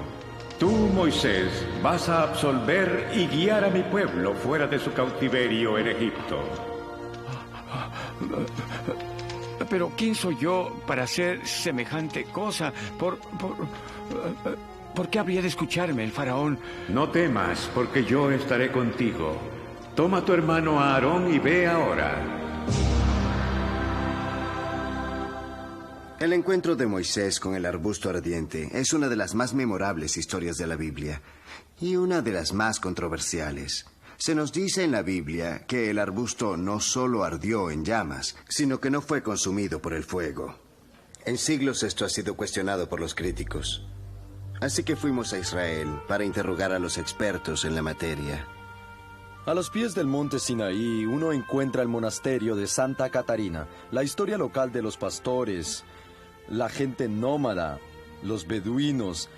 Tú, Moisés, vas a absolver y guiar a mi pueblo fuera de su cautiverio en Egipto. Pero ¿quién soy yo para hacer semejante cosa? ¿Por qué habría de escucharme el faraón? No temas, porque yo estaré contigo. Toma a tu hermano Aarón y ve ahora. El encuentro de Moisés con el arbusto ardiente es una de las más memorables historias de la Biblia y una de las más controversiales. Se nos dice en la Biblia que el arbusto no solo ardió en llamas, sino que no fue consumido por el fuego. En siglos esto ha sido cuestionado por los críticos. Así que fuimos a Israel para interrogar a los expertos en la materia. A los pies del monte Sinaí, uno encuentra el monasterio de Santa Catarina, la historia local de los pastores, la gente nómada, los beduinos.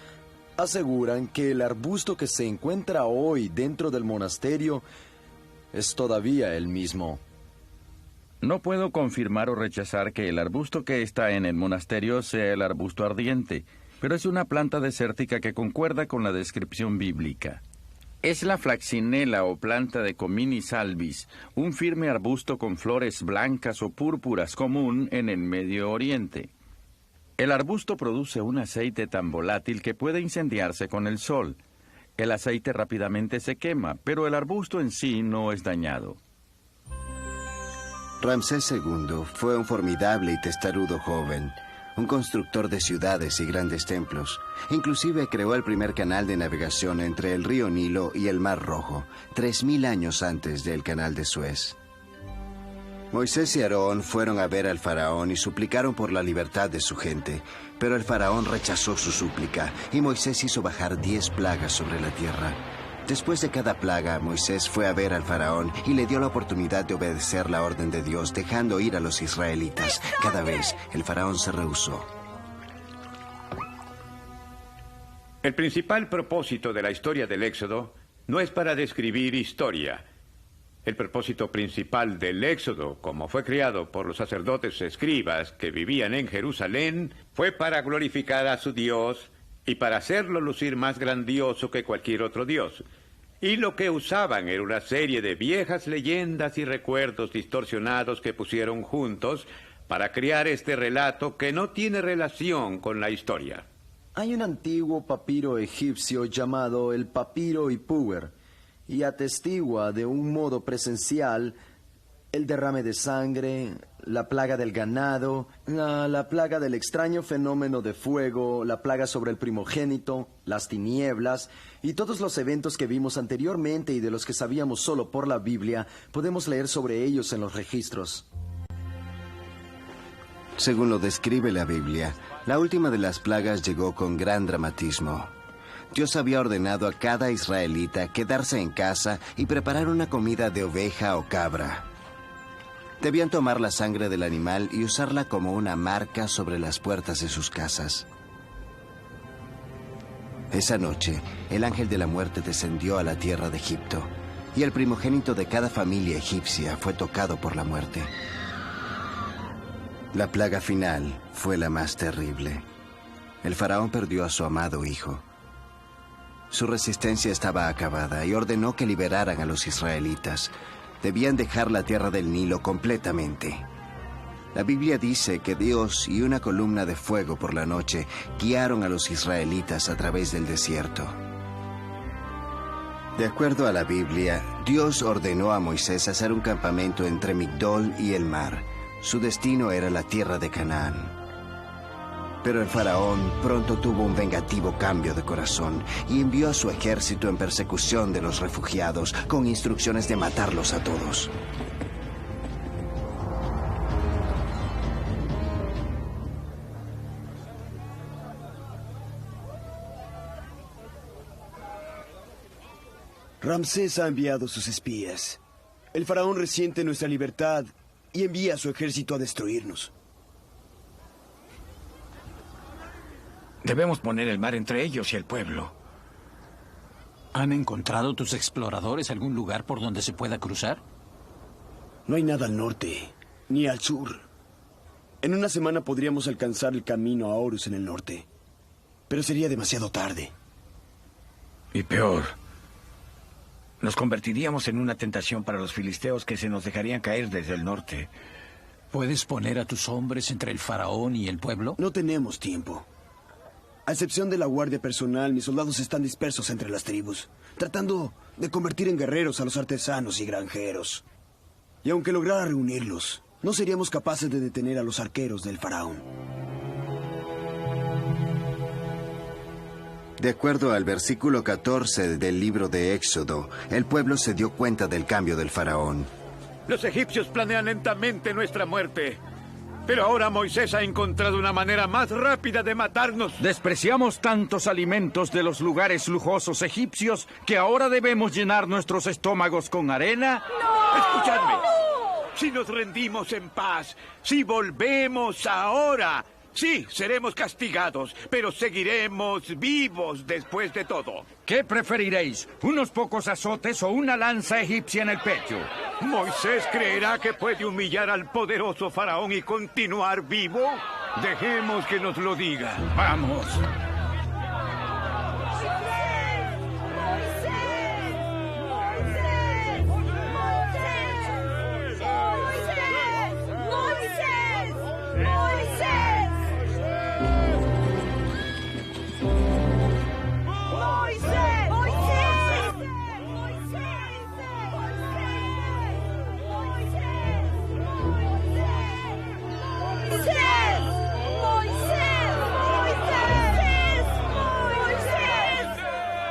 Aseguran que el arbusto que se encuentra hoy dentro del monasterio es todavía el mismo. No puedo confirmar o rechazar que el arbusto que está en el monasterio sea el arbusto ardiente, pero es una planta desértica que concuerda con la descripción bíblica. Es la flaxinela o planta de Cominis albis, un firme arbusto con flores blancas o púrpuras común en el Medio Oriente. El arbusto produce un aceite tan volátil que puede incendiarse con el sol. El aceite rápidamente se quema, pero el arbusto en sí no es dañado. Ramsés II fue un formidable y testarudo joven, un constructor de ciudades y grandes templos. Inclusive creó el primer canal de navegación entre el río Nilo y el Mar Rojo, 3000 años antes del canal de Suez. Moisés y Aarón fueron a ver al faraón y suplicaron por la libertad de su gente, pero el faraón rechazó su súplica y Moisés hizo bajar 10 plagas sobre la tierra. Después de cada plaga, Moisés fue a ver al faraón y le dio la oportunidad de obedecer la orden de Dios, dejando ir a los israelitas. Cada vez, el faraón se rehusó. El principal propósito de la historia del Éxodo no es para describir historia, El propósito principal del Éxodo, como fue creado por los sacerdotes escribas que vivían en Jerusalén, fue para glorificar a su Dios y para hacerlo lucir más grandioso que cualquier otro Dios. Y lo que usaban era una serie de viejas leyendas y recuerdos distorsionados que pusieron juntos para crear este relato que no tiene relación con la historia. Hay un antiguo papiro egipcio llamado el papiro Ipuwer, y atestigua de un modo presencial el derrame de sangre, la plaga del ganado, la plaga del extraño fenómeno de fuego, la plaga sobre el primogénito, las tinieblas y todos los eventos que vimos anteriormente y de los que sabíamos solo por la Biblia. Podemos leer sobre ellos en los registros. Según lo describe la Biblia, la última de las plagas llegó con gran dramatismo. Dios había ordenado a cada israelita quedarse en casa y preparar una comida de oveja o cabra. Debían tomar la sangre del animal y usarla como una marca sobre las puertas de sus casas. Esa noche, el ángel de la muerte descendió a la tierra de Egipto, y el primogénito de cada familia egipcia fue tocado por la muerte. La plaga final fue la más terrible. El faraón perdió a su amado hijo. Su resistencia estaba acabada y ordenó que liberaran a los israelitas. Debían dejar la tierra del Nilo completamente. La Biblia dice que Dios y una columna de fuego por la noche guiaron a los israelitas a través del desierto. De acuerdo a la Biblia, Dios ordenó a Moisés hacer un campamento entre Migdol y el mar. Su destino era la tierra de Canaán. Pero el faraón pronto tuvo un vengativo cambio de corazón y envió a su ejército en persecución de los refugiados con instrucciones de matarlos a todos. Ramsés ha enviado sus espías. El faraón resiente nuestra libertad y envía a su ejército a destruirnos. Debemos poner el mar entre ellos y el pueblo. ¿Han encontrado tus exploradores algún lugar por donde se pueda cruzar? No hay nada al norte, ni al sur. En una semana podríamos alcanzar el camino a Horus en el norte, pero sería demasiado tarde. Y peor, nos convertiríamos en una tentación para los filisteos que se nos dejarían caer desde el norte. ¿Puedes poner a tus hombres entre el faraón y el pueblo? No tenemos tiempo. A excepción de la guardia personal, mis soldados están dispersos entre las tribus, tratando de convertir en guerreros a los artesanos y granjeros. Y aunque lograra reunirlos, no seríamos capaces de detener a los arqueros del faraón. De acuerdo al versículo 14 del libro de Éxodo, el pueblo se dio cuenta del cambio del faraón. Los egipcios planean lentamente nuestra muerte. Pero ahora Moisés ha encontrado una manera más rápida de matarnos. Despreciamos tantos alimentos de los lugares lujosos egipcios que ahora debemos llenar nuestros estómagos con arena. ¡No! ¡Escuchadme! ¡No! Si nos rendimos en paz, si volvemos ahora, sí, seremos castigados, pero seguiremos vivos después de todo. ¿Qué preferiréis? ¿Unos pocos azotes o una lanza egipcia en el pecho? ¿Moisés creerá que puede humillar al poderoso faraón y continuar vivo? Dejemos que nos lo diga. ¡Vamos!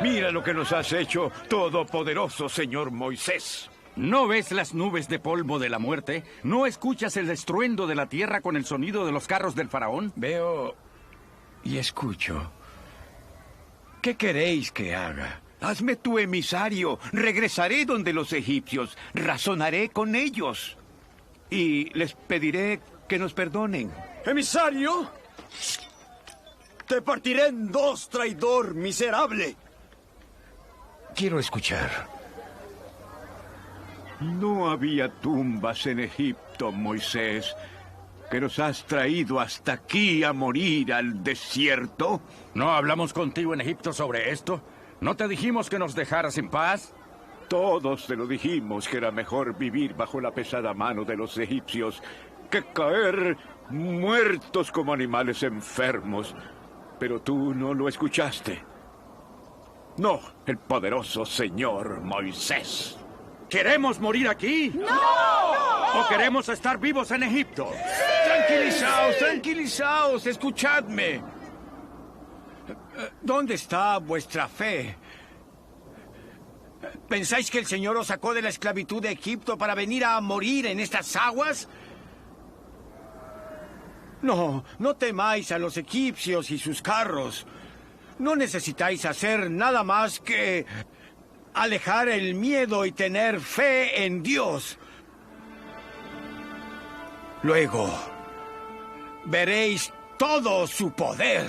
Mira lo que nos has hecho, todopoderoso señor Moisés. ¿No ves las nubes de polvo de la muerte? ¿No escuchas el estruendo de la tierra con el sonido de los carros del faraón? Veo y escucho. ¿Qué queréis que haga? Hazme tu emisario. Regresaré donde los egipcios. Razonaré con ellos. Y les pediré que nos perdonen. ¿Emisario? Te partiré en dos, traidor miserable. Quiero escuchar. No había tumbas en Egipto, Moisés. ¿Que nos has traído hasta aquí a morir al desierto? ¿No hablamos contigo en Egipto sobre esto? ¿No te dijimos que nos dejaras en paz? Todos te lo dijimos, que era mejor vivir bajo la pesada mano de los egipcios que caer muertos como animales enfermos. Pero tú no lo escuchaste. No, el poderoso señor Moisés. ¿Queremos morir aquí? ¡No! ¿O queremos estar vivos en Egipto? Tranquilizaos, tranquilizaos, escuchadme. ¿Dónde está vuestra fe? ¿Pensáis que el Señor os sacó de la esclavitud de Egipto para venir a morir en estas aguas? No, no temáis a los egipcios y sus carros. No necesitáis hacer nada más que alejar el miedo y tener fe en Dios. Luego veréis todo su poder.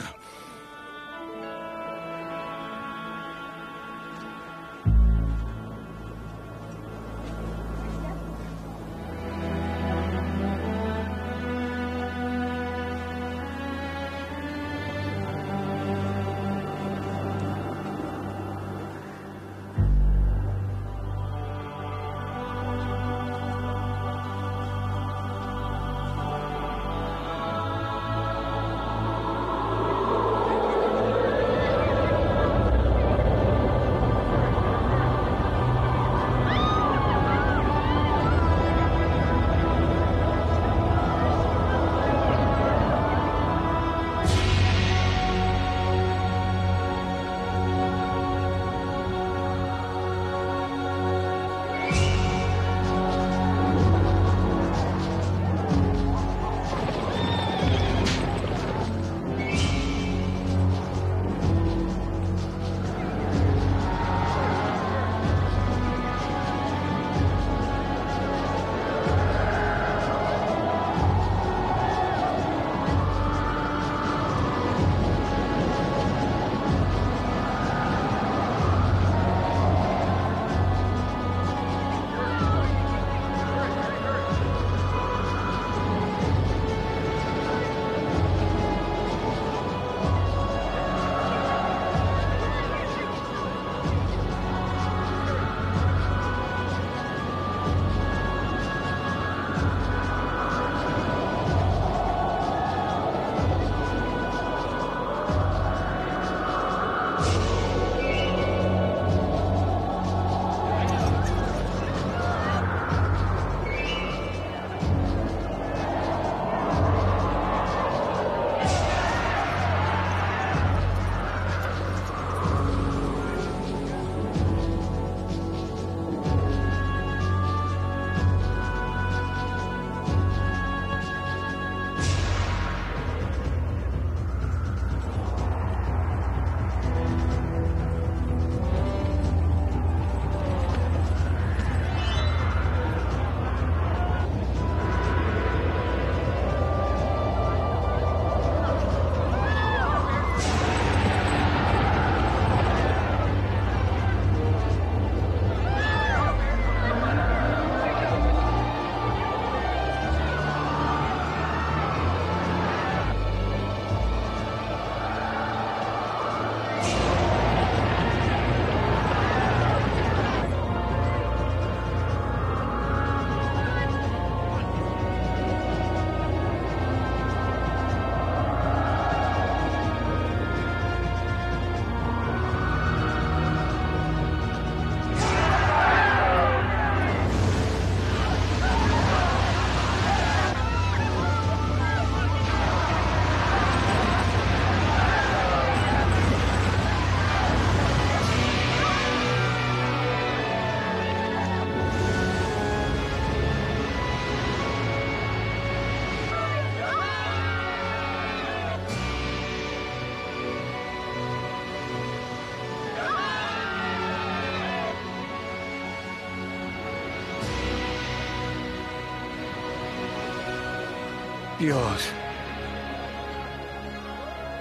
Dios,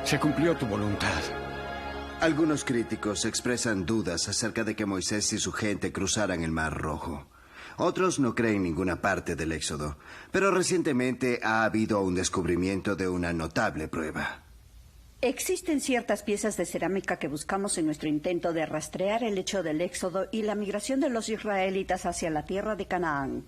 se cumplió tu voluntad. Algunos críticos expresan dudas acerca de que Moisés y su gente cruzaran el Mar Rojo. Otros no creen ninguna parte del Éxodo, pero recientemente ha habido un descubrimiento de una notable prueba. Existen ciertas piezas de cerámica que buscamos en nuestro intento de rastrear el hecho del Éxodo y la migración de los israelitas hacia la tierra de Canaán.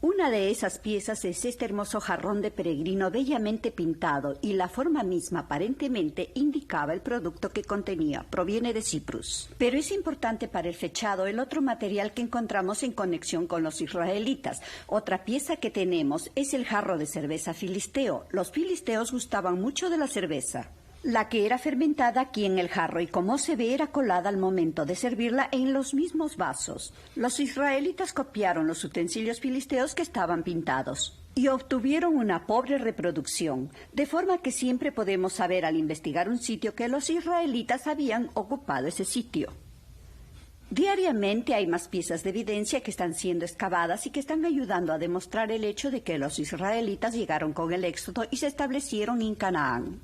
Una de esas piezas es este hermoso jarrón de peregrino bellamente pintado, y la forma misma aparentemente indicaba el producto que contenía. Proviene de Ciprus. Pero es importante para el fechado el otro material que encontramos en conexión con los israelitas. Otra pieza que tenemos es el jarro de cerveza filisteo. Los filisteos gustaban mucho de la cerveza, la que era fermentada aquí en el jarro, y como se ve era colada al momento de servirla en los mismos vasos. Los israelitas copiaron los utensilios filisteos que estaban pintados y obtuvieron una pobre reproducción, de forma que siempre podemos saber al investigar un sitio que los israelitas habían ocupado ese sitio. Diariamente hay más piezas de evidencia que están siendo excavadas y que están ayudando a demostrar el hecho de que los israelitas llegaron con el Éxodo y se establecieron en Canaán.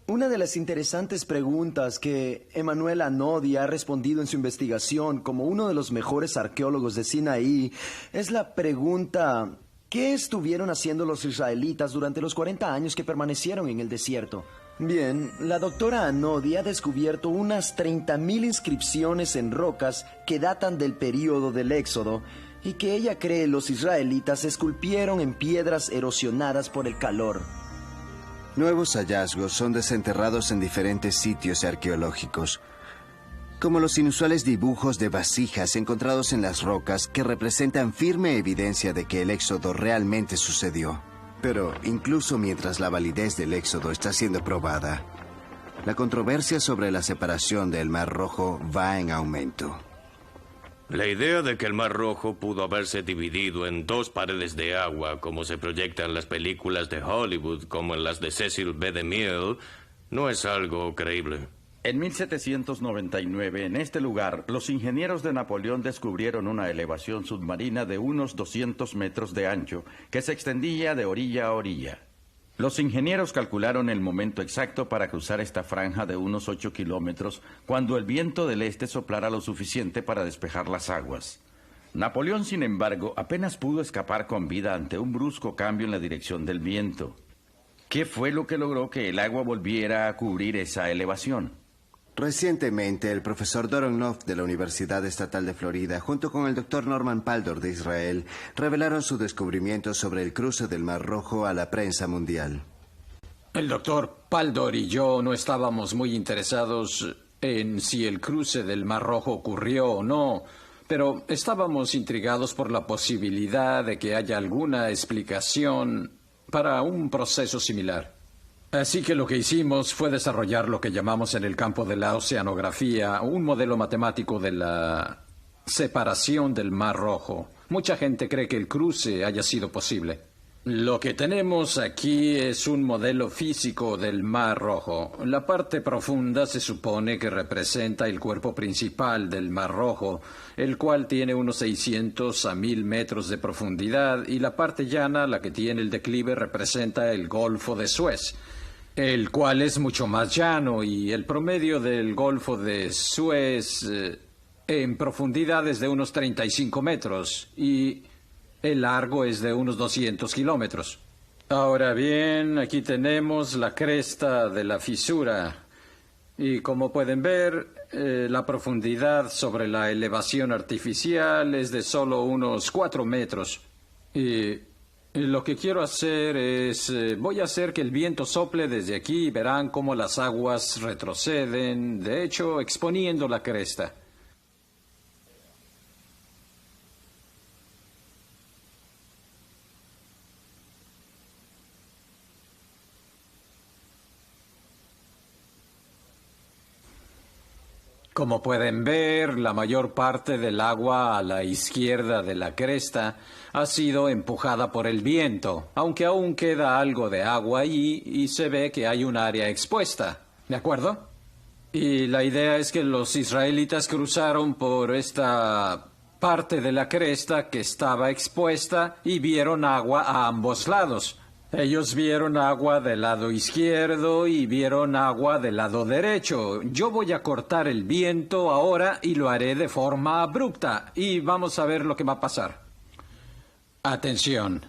Una de las interesantes preguntas que Emanuel Anodi ha respondido en su investigación como uno de los mejores arqueólogos de Sinaí es la pregunta: ¿qué estuvieron haciendo los israelitas durante los 40 años que permanecieron en el desierto? Bien, la doctora Anodi ha descubierto unas 30.000 inscripciones en rocas que datan del período del Éxodo y que ella cree los israelitas esculpieron en piedras erosionadas por el calor. Nuevos hallazgos son desenterrados en diferentes sitios arqueológicos, como los inusuales dibujos de vasijas encontrados en las rocas que representan firme evidencia de que el Éxodo realmente sucedió. Pero incluso mientras la validez del Éxodo está siendo probada, la controversia sobre la separación del Mar Rojo va en aumento. La idea de que el Mar Rojo pudo haberse dividido en dos paredes de agua, como se proyecta en las películas de Hollywood, como en las de Cecil B. DeMille, no es algo creíble. En 1799, en este lugar, los ingenieros de Napoleón descubrieron una elevación submarina de unos 200 metros de ancho, que se extendía de orilla a orilla. Los ingenieros calcularon el momento exacto para cruzar esta franja de unos 8 kilómetros cuando el viento del este soplara lo suficiente para despejar las aguas. Napoleón, sin embargo, apenas pudo escapar con vida ante un brusco cambio en la dirección del viento. ¿Qué fue lo que logró que el agua volviera a cubrir esa elevación? Recientemente, el profesor Doron Nof de la Universidad Estatal de Florida, junto con el doctor Norman Paldor de Israel, revelaron su descubrimiento sobre el cruce del Mar Rojo a la prensa mundial. El doctor Paldor y yo no estábamos muy interesados en si el cruce del Mar Rojo ocurrió o no, pero estábamos intrigados por la posibilidad de que haya alguna explicación para un proceso similar. Así que lo que hicimos fue desarrollar lo que llamamos en el campo de la oceanografía un modelo matemático de la separación del Mar Rojo. Mucha gente cree que el cruce haya sido posible. Lo que tenemos aquí es un modelo físico del Mar Rojo. La parte profunda se supone que representa el cuerpo principal del Mar Rojo, el cual tiene unos 600 a 1000 metros de profundidad, y la parte llana, la que tiene el declive, representa el Golfo de Suez, el cual es mucho más llano, y el promedio del Golfo de Suez en profundidad es de unos 35 metros y el largo es de unos 200 kilómetros. Ahora bien, aquí tenemos la cresta de la fisura y como pueden ver, la profundidad sobre la elevación artificial es de solo unos 4 metros. Y lo que quiero hacer es, voy a hacer que el viento sople desde aquí y verán cómo las aguas retroceden, de hecho, exponiendo la cresta. Como pueden ver, la mayor parte del agua a la izquierda de la cresta ha sido empujada por el viento, aunque aún queda algo de agua ahí y se ve que hay un área expuesta, ¿de acuerdo? Y la idea es que los israelitas cruzaron por esta parte de la cresta que estaba expuesta y vieron agua a ambos lados. Ellos vieron agua del lado izquierdo y vieron agua del lado derecho. Yo voy a cortar el viento ahora y lo haré de forma abrupta. Y vamos a ver lo que va a pasar. Atención.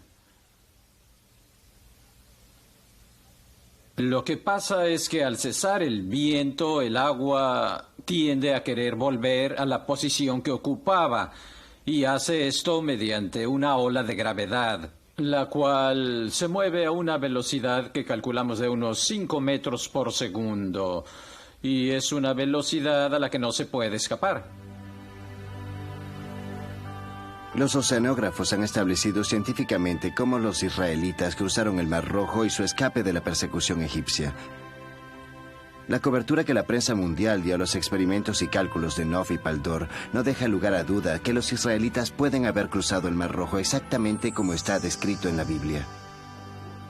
Lo que pasa es que al cesar el viento, el agua tiende a querer volver a la posición que ocupaba y hace esto mediante una ola de gravedad, la cual se mueve a una velocidad que calculamos de unos 5 metros por segundo y es una velocidad a la que no se puede escapar. Los oceanógrafos han establecido científicamente cómo los israelitas cruzaron el Mar Rojo y su escape de la persecución egipcia. La cobertura que la prensa mundial dio a los experimentos y cálculos de Nof y Paldor no deja lugar a duda que los israelitas pueden haber cruzado el Mar Rojo exactamente como está descrito en la Biblia.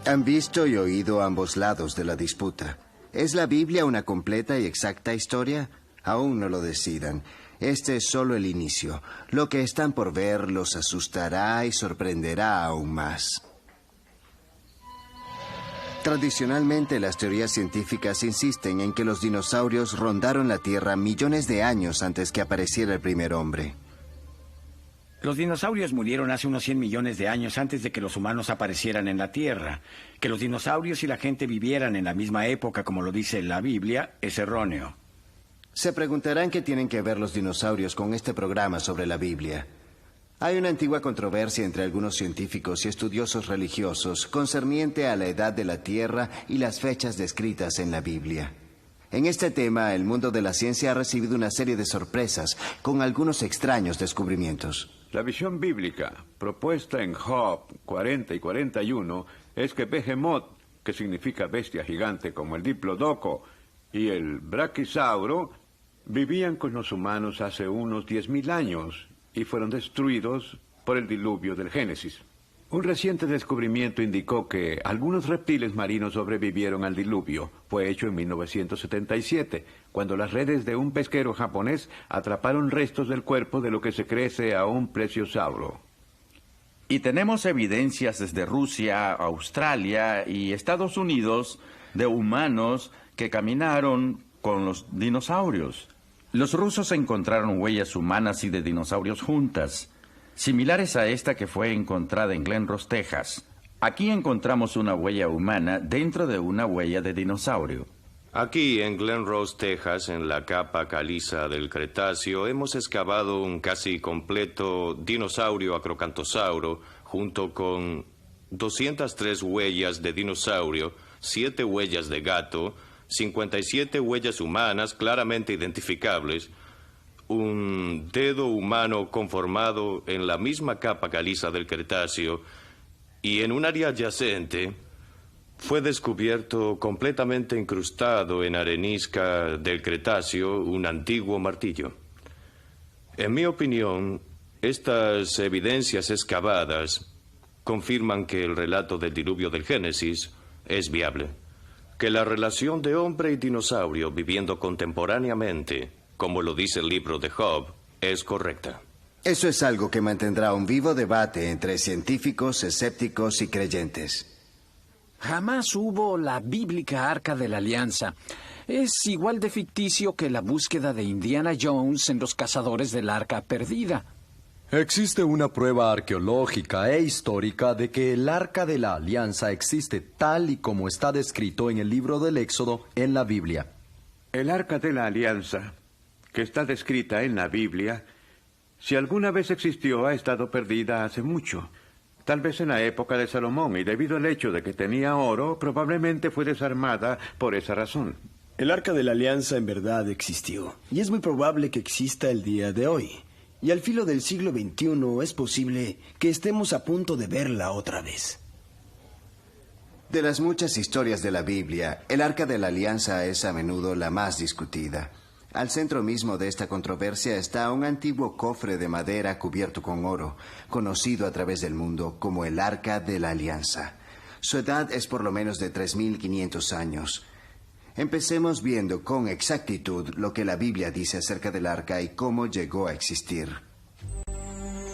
Han visto y oído ambos lados de la disputa. ¿Es la Biblia una completa y exacta historia? Aún no lo decidan. Este es solo el inicio. Lo que están por ver los asustará y sorprenderá aún más. Tradicionalmente, las teorías científicas insisten en que los dinosaurios rondaron la Tierra millones de años antes que apareciera el primer hombre. Los dinosaurios murieron hace unos 100 millones de años antes de que los humanos aparecieran en la Tierra. Que los dinosaurios y la gente vivieran en la misma época, como lo dice la Biblia, es erróneo. Se preguntarán qué tienen que ver los dinosaurios con este programa sobre la Biblia. Hay una antigua controversia entre algunos científicos y estudiosos religiosos concerniente a la edad de la Tierra y las fechas descritas en la Biblia. En este tema, el mundo de la ciencia ha recibido una serie de sorpresas con algunos extraños descubrimientos. La visión bíblica propuesta en Job 40 y 41 es que Behemoth, que significa bestia gigante como el Diplodocus, y el Brachisauro vivían con los humanos hace unos 10.000 años y fueron destruidos por el diluvio del Génesis. Un reciente descubrimiento indicó que algunos reptiles marinos sobrevivieron al diluvio. Fue hecho en 1977, cuando las redes de un pesquero japonés atraparon restos del cuerpo de lo que se cree a un plesiosauro. Y tenemos evidencias desde Rusia, Australia y Estados Unidos de humanos que caminaron con los dinosaurios. Los rusos encontraron huellas humanas y de dinosaurios juntas, similares a esta que fue encontrada en Glen Ross, Texas. Aquí encontramos una huella humana dentro de una huella de dinosaurio. Aquí en Glen Ross, Texas, en la capa caliza del Cretáceo, hemos excavado un casi completo dinosaurio acrocanthosauro junto con 203 huellas de dinosaurio, 7 huellas de gato, 57 huellas humanas claramente identificables, un dedo humano conformado en la misma capa caliza del Cretáceo y en un área adyacente fue descubierto completamente incrustado en arenisca del Cretáceo un antiguo martillo. En mi opinión, estas evidencias excavadas confirman que el relato del diluvio del Génesis es viable. Que la relación de hombre y dinosaurio viviendo contemporáneamente, como lo dice el libro de Job, es correcta. Eso es algo que mantendrá un vivo debate entre científicos, escépticos y creyentes. Jamás hubo la bíblica Arca de la Alianza. Es igual de ficticio que la búsqueda de Indiana Jones en Los Cazadores del Arca Perdida. Existe una prueba arqueológica e histórica de que el Arca de la Alianza existe tal y como está descrito en el libro del Éxodo en la Biblia. El Arca de la Alianza, que está descrita en la Biblia, si alguna vez existió, ha estado perdida hace mucho. Tal vez en la época de Salomón, y debido al hecho de que tenía oro, probablemente fue desarmada por esa razón. El Arca de la Alianza en verdad existió, y es muy probable que exista el día de hoy. Y al filo del siglo XXI es posible que estemos a punto de verla otra vez. De las muchas historias de la Biblia, el Arca de la Alianza es a menudo la más discutida. Al centro mismo de esta controversia está un antiguo cofre de madera cubierto con oro, conocido a través del mundo como el Arca de la Alianza. Su edad es por lo menos de 3.500 años. Empecemos viendo con exactitud lo que la Biblia dice acerca del arca y cómo llegó a existir.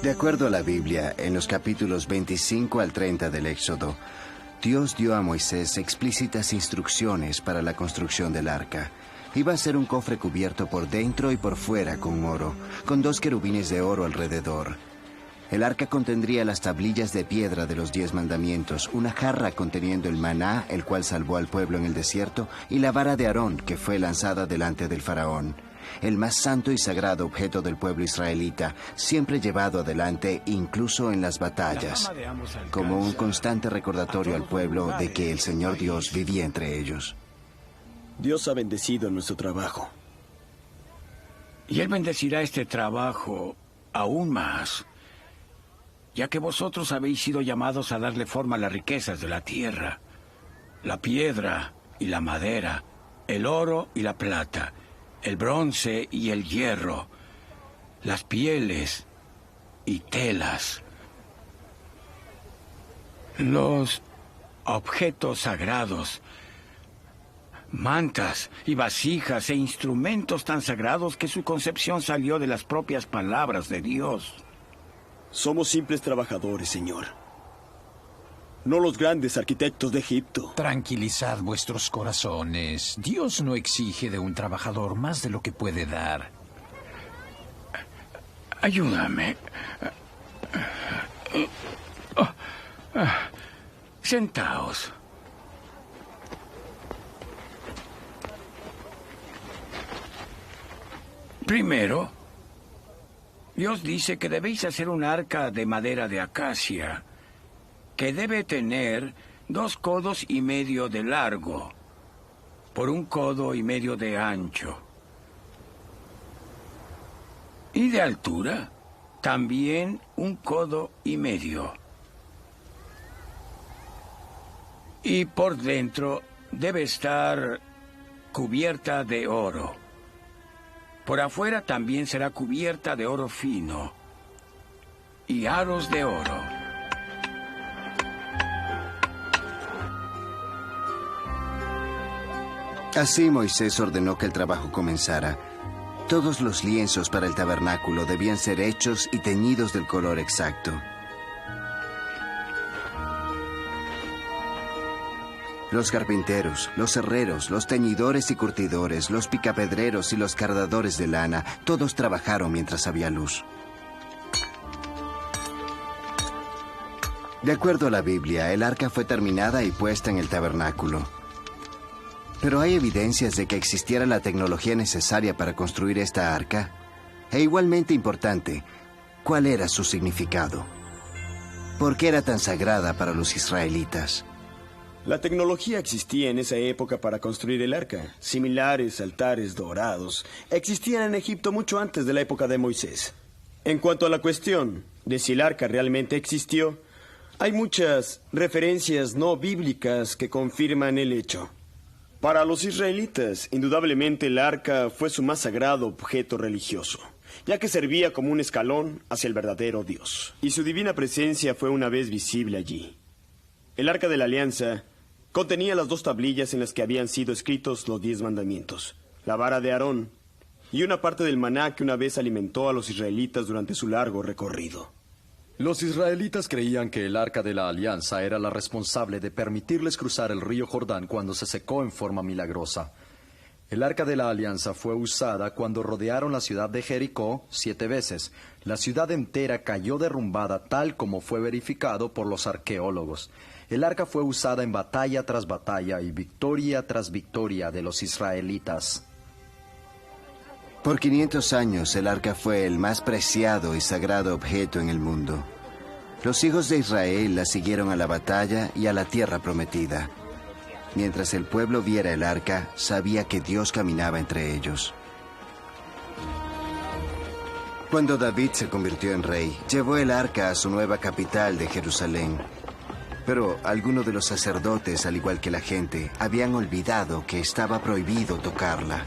De acuerdo a la Biblia, en los capítulos 25 al 30 del Éxodo, Dios dio a Moisés explícitas instrucciones para la construcción del arca. Iba a ser un cofre cubierto por dentro y por fuera con oro, con 2 querubines de oro alrededor. El arca contendría las tablillas de piedra de los 10 mandamientos, una jarra conteniendo el maná, el cual salvó al pueblo en el desierto, y la vara de Aarón, que fue lanzada delante del faraón. El más santo y sagrado objeto del pueblo israelita, siempre llevado adelante incluso en las batallas, como un constante recordatorio al pueblo de que el Señor Dios vivía entre ellos. Dios ha bendecido nuestro trabajo. Y Él bendecirá este trabajo aún más, ya que vosotros habéis sido llamados a darle forma a las riquezas de la tierra, la piedra y la madera, el oro y la plata, el bronce y el hierro, las pieles y telas, los objetos sagrados, mantas y vasijas e instrumentos tan sagrados que su concepción salió de las propias palabras de Dios. Somos simples trabajadores, Señor. No los grandes arquitectos de Egipto. Tranquilizad vuestros corazones. Dios no exige de un trabajador más de lo que puede dar. Ayúdame. Sentaos. Primero, Dios dice que debéis hacer un arca de madera de acacia, que debe tener 2 codos y medio de largo, por 1 codo y medio de ancho. Y de altura, también 1 codo y medio. Y por dentro debe estar cubierta de oro. Por afuera también será cubierta de oro fino y aros de oro. Así Moisés ordenó que el trabajo comenzara. Todos los lienzos para el tabernáculo debían ser hechos y teñidos del color exacto. Los carpinteros, los herreros, los teñidores y curtidores, los picapedreros y los cardadores de lana, todos trabajaron mientras había luz. De acuerdo a la Biblia, el arca fue terminada y puesta en el tabernáculo. Pero ¿hay evidencias de que existiera la tecnología necesaria para construir esta arca? E igualmente importante, ¿cuál era su significado? ¿Por qué era tan sagrada para los israelitas? La tecnología existía en esa época para construir el arca. Similares altares dorados existían en Egipto mucho antes de la época de Moisés. En cuanto a la cuestión de si el arca realmente existió, hay muchas referencias no bíblicas que confirman el hecho. Para los israelitas, indudablemente el arca fue su más sagrado objeto religioso, ya que servía como un escalón hacia el verdadero Dios. Y su divina presencia fue una vez visible allí. El arca de la alianza contenía las 2 tablillas en las que habían sido escritos los 10 mandamientos, la vara de Aarón y una parte del maná que una vez alimentó a los israelitas durante su largo recorrido. Los israelitas creían que el arca de la alianza era la responsable de permitirles cruzar el río Jordán cuando se secó en forma milagrosa. El arca de la alianza fue usada cuando rodearon la ciudad de Jericó 7 veces. La ciudad entera cayó derrumbada tal como fue verificado por los arqueólogos. El arca fue usada en batalla tras batalla y victoria tras victoria de los israelitas. Por 500 años el arca fue el más preciado y sagrado objeto en el mundo. Los hijos de Israel la siguieron a la batalla y a la tierra prometida. Mientras el pueblo viera el arca, sabía que Dios caminaba entre ellos. Cuando David se convirtió en rey, llevó el arca a su nueva capital de Jerusalén. Pero algunos de los sacerdotes, al igual que la gente, habían olvidado que estaba prohibido tocarla.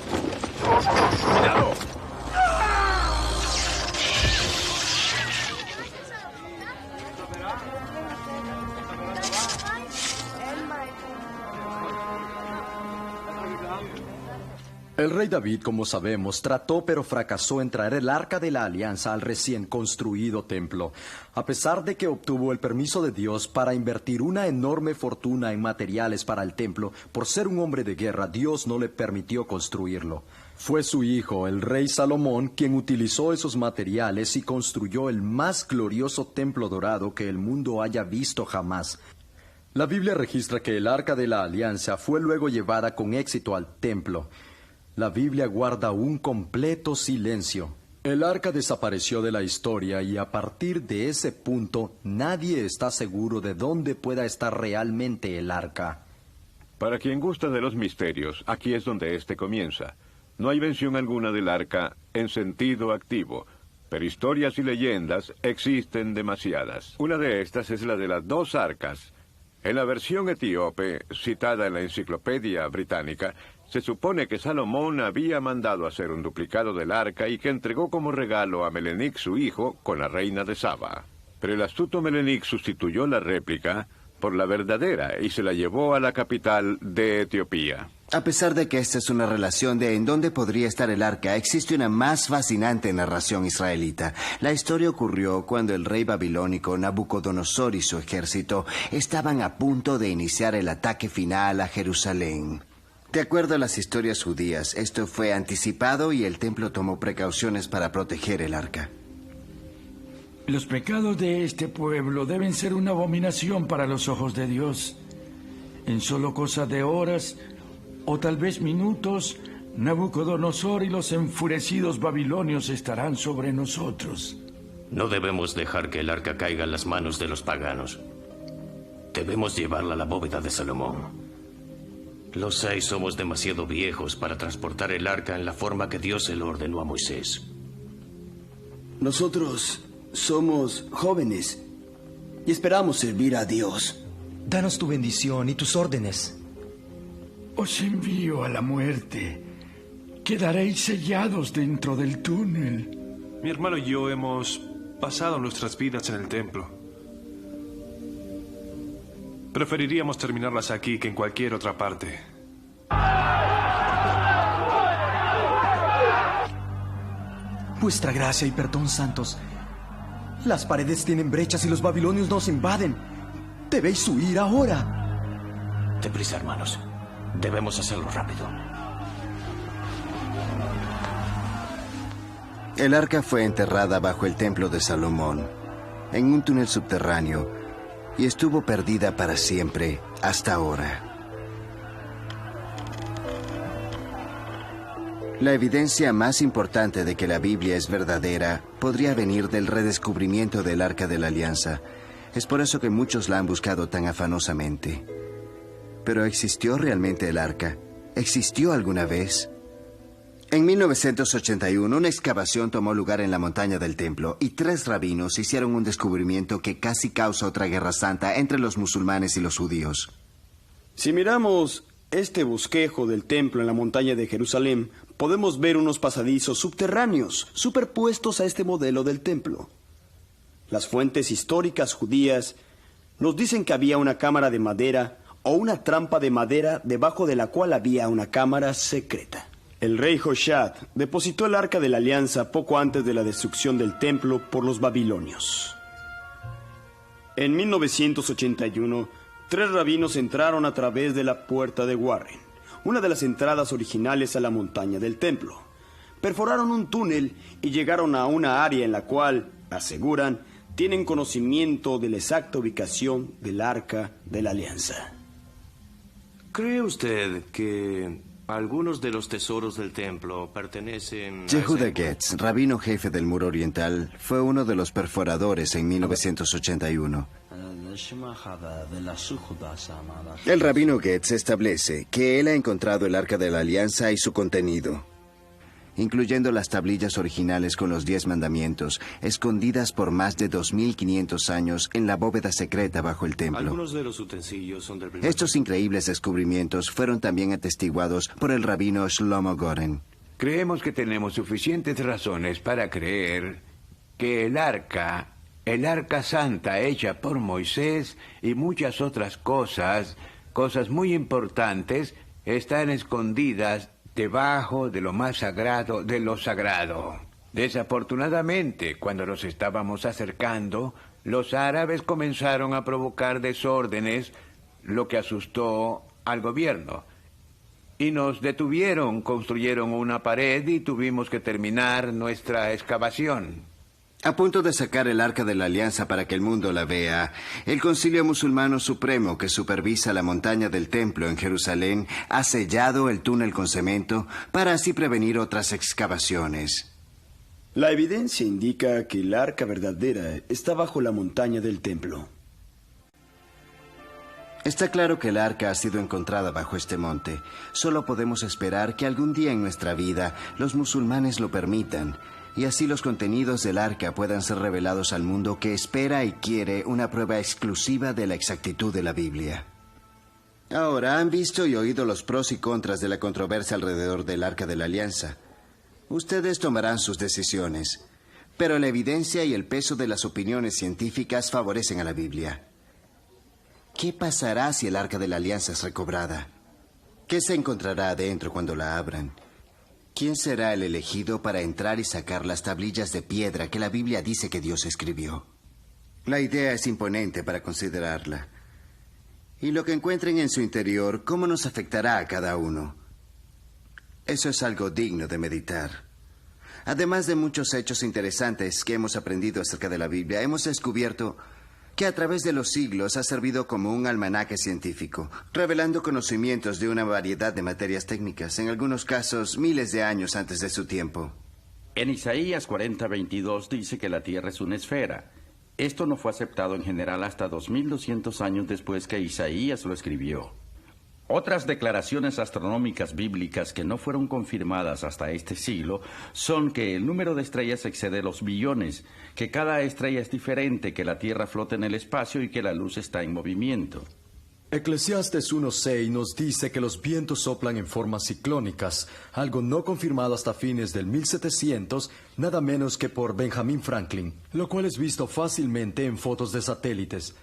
¡Cuidado! El rey David, como sabemos, trató pero fracasó en traer el arca de la alianza al recién construido templo, a pesar de que obtuvo el permiso de Dios para invertir una enorme fortuna en materiales para el templo. Por ser un hombre de guerra, Dios no le permitió construirlo. Fue su hijo, el rey Salomón, quien utilizó esos materiales y construyó el más glorioso templo dorado que el mundo haya visto jamás. La Biblia registra que el Arca de la Alianza fue luego llevada con éxito al templo. La Biblia guarda un completo silencio. El arca desapareció de la historia y a partir de ese punto nadie está seguro de dónde pueda estar realmente el arca. Para quien gusta de los misterios, aquí es donde este comienza. No hay mención alguna del arca en sentido activo, pero historias y leyendas existen demasiadas. Una de estas es la de las dos arcas. En la versión etíope, citada en la Enciclopedia Británica, se supone que Salomón había mandado hacer un duplicado del arca y que entregó como regalo a Melenic su hijo con la reina de Saba. Pero el astuto Melenic sustituyó la réplica por la verdadera y se la llevó a la capital de Etiopía. A pesar de que esta es una relación de en dónde podría estar el arca, existe una más fascinante narración israelita. La historia ocurrió cuando el rey babilónico Nabucodonosor y su ejército estaban a punto de iniciar el ataque final a Jerusalén. De acuerdo a las historias judías, esto fue anticipado y el templo tomó precauciones para proteger el arca. Los pecados de este pueblo deben ser una abominación para los ojos de Dios. En solo cosa de horas, o tal vez minutos, Nabucodonosor y los enfurecidos babilonios estarán sobre nosotros. No debemos dejar que el arca caiga en las manos de los paganos. Debemos llevarla a la bóveda de Salomón. Los 6 somos demasiado viejos para transportar el arca en la forma que Dios se lo ordenó a Moisés. Nosotros somos jóvenes y esperamos servir a Dios. Danos tu bendición y tus órdenes. Os envío a la muerte. Quedaréis sellados dentro del túnel. Mi hermano y yo hemos pasado nuestras vidas en el templo. Preferiríamos terminarlas aquí que en cualquier otra parte. Vuestra gracia y perdón, santos. Las paredes tienen brechas y los babilonios nos invaden. Debéis huir ahora. Deprisa, hermanos. Debemos hacerlo rápido. El arca fue enterrada bajo el templo de Salomón, en un túnel subterráneo, y estuvo perdida para siempre hasta ahora. La evidencia más importante de que la Biblia es verdadera podría venir del redescubrimiento del Arca de la Alianza. Es por eso que muchos la han buscado tan afanosamente. ¿Pero existió realmente el Arca? ¿Existió alguna vez? En 1981, una excavación tomó lugar en la montaña del templo y 3 rabinos hicieron un descubrimiento que casi causa otra guerra santa entre los musulmanes y los judíos. Si miramos este bosquejo del templo en la montaña de Jerusalén, podemos ver unos pasadizos subterráneos superpuestos a este modelo del templo. Las fuentes históricas judías nos dicen que había una cámara de madera o una trampa de madera debajo de la cual había una cámara secreta. El rey Hoshad depositó el Arca de la Alianza poco antes de la destrucción del templo por los babilonios. En 1981, 3 rabinos entraron a través de la puerta de Warren, una de las entradas originales a la montaña del templo. Perforaron un túnel y llegaron a una área en la cual, aseguran, tienen conocimiento de la exacta ubicación del Arca de la Alianza. ¿Cree usted que algunos de los tesoros del templo pertenecen a Yehuda Getz, rabino jefe del Muro Oriental, fue uno de los perforadores en 1981. El rabino Getz establece que él ha encontrado el Arca de la Alianza y su contenido, incluyendo las tablillas originales con los 10 mandamientos, escondidas por más de 2500 años en la bóveda secreta bajo el templo. Algunos de los utensilios son del primer... Estos increíbles descubrimientos fueron también atestiguados por el rabino Shlomo Goren. Creemos que tenemos suficientes razones para creer que el arca santa hecha por Moisés y muchas otras cosas muy importantes, están escondidas debajo de lo más sagrado de lo sagrado. Desafortunadamente, cuando nos estábamos acercando, los árabes comenzaron a provocar desórdenes, lo que asustó al gobierno. Y nos detuvieron, construyeron una pared y tuvimos que terminar nuestra excavación. A punto de sacar el Arca de la Alianza para que el mundo la vea, el Concilio Musulmano Supremo, que supervisa la montaña del Templo en Jerusalén, ha sellado el túnel con cemento para así prevenir otras excavaciones. La evidencia indica que el arca verdadera está bajo la montaña del templo. Está claro que el arca ha sido encontrada bajo este monte. Solo podemos esperar que algún día en nuestra vida los musulmanes lo permitan, y así los contenidos del arca puedan ser revelados al mundo que espera y quiere una prueba exclusiva de la exactitud de la Biblia. Ahora, han visto y oído los pros y contras de la controversia alrededor del Arca de la Alianza. Ustedes tomarán sus decisiones, pero la evidencia y el peso de las opiniones científicas favorecen a la Biblia. ¿Qué pasará si el Arca de la Alianza es recobrada? ¿Qué se encontrará adentro cuando la abran? ¿Quién será el elegido para entrar y sacar las tablillas de piedra que la Biblia dice que Dios escribió? La idea es imponente para considerarla. Y lo que encuentren en su interior, ¿cómo nos afectará a cada uno? Eso es algo digno de meditar. Además de muchos hechos interesantes que hemos aprendido acerca de la Biblia, hemos descubierto que a través de los siglos ha servido como un almanaque científico, revelando conocimientos de una variedad de materias técnicas, en algunos casos miles de años antes de su tiempo. En Isaías 40:22 dice que la Tierra es una esfera. Esto no fue aceptado en general hasta 2200 años después que Isaías lo escribió. Otras declaraciones astronómicas bíblicas que no fueron confirmadas hasta este siglo son que el número de estrellas excede los billones, que cada estrella es diferente, que la Tierra flota en el espacio y que la luz está en movimiento. Eclesiastes 1:6 nos dice que los vientos soplan en formas ciclónicas, algo no confirmado hasta fines del 1700, nada menos que por Benjamin Franklin, lo cual es visto fácilmente en fotos de satélites.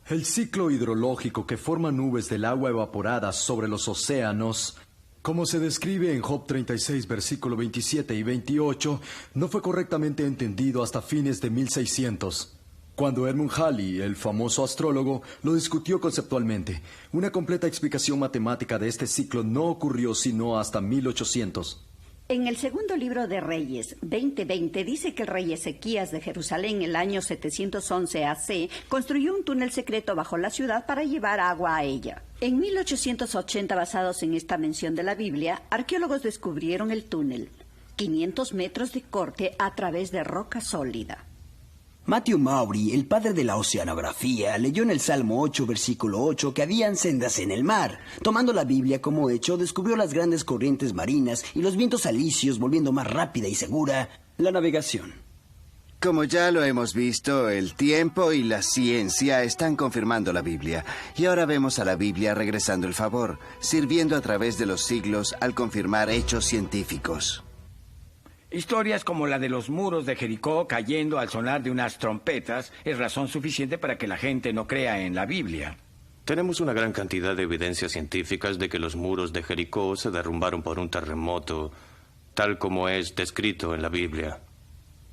El ciclo hidrológico que forma nubes del agua evaporada sobre los océanos, como se describe en Job 36, versículo 27 y 28, no fue correctamente entendido hasta fines de 1600. Cuando Edmund Halley, el famoso astrólogo, lo discutió conceptualmente. Una completa explicación matemática de este ciclo no ocurrió sino hasta 1800. En el segundo libro de Reyes, 20:20, dice que el rey Ezequías de Jerusalén, en el año 711 AC, construyó un túnel secreto bajo la ciudad para llevar agua a ella. En 1880, basados en esta mención de la Biblia, arqueólogos descubrieron el túnel, 500 metros de corte a través de roca sólida. Matthew Maury, el padre de la oceanografía, leyó en el Salmo 8, versículo 8, que habían sendas en el mar. Tomando la Biblia como hecho, descubrió las grandes corrientes marinas y los vientos alisios, volviendo más rápida y segura la navegación. Como ya lo hemos visto, el tiempo y la ciencia están confirmando la Biblia. Y ahora vemos a la Biblia regresando el favor, sirviendo a través de los siglos al confirmar hechos científicos. Historias como la de los muros de Jericó cayendo al sonar de unas trompetas es razón suficiente para que la gente no crea en la Biblia. Tenemos una gran cantidad de evidencias científicas de que los muros de Jericó se derrumbaron por un terremoto, tal como es descrito en la Biblia.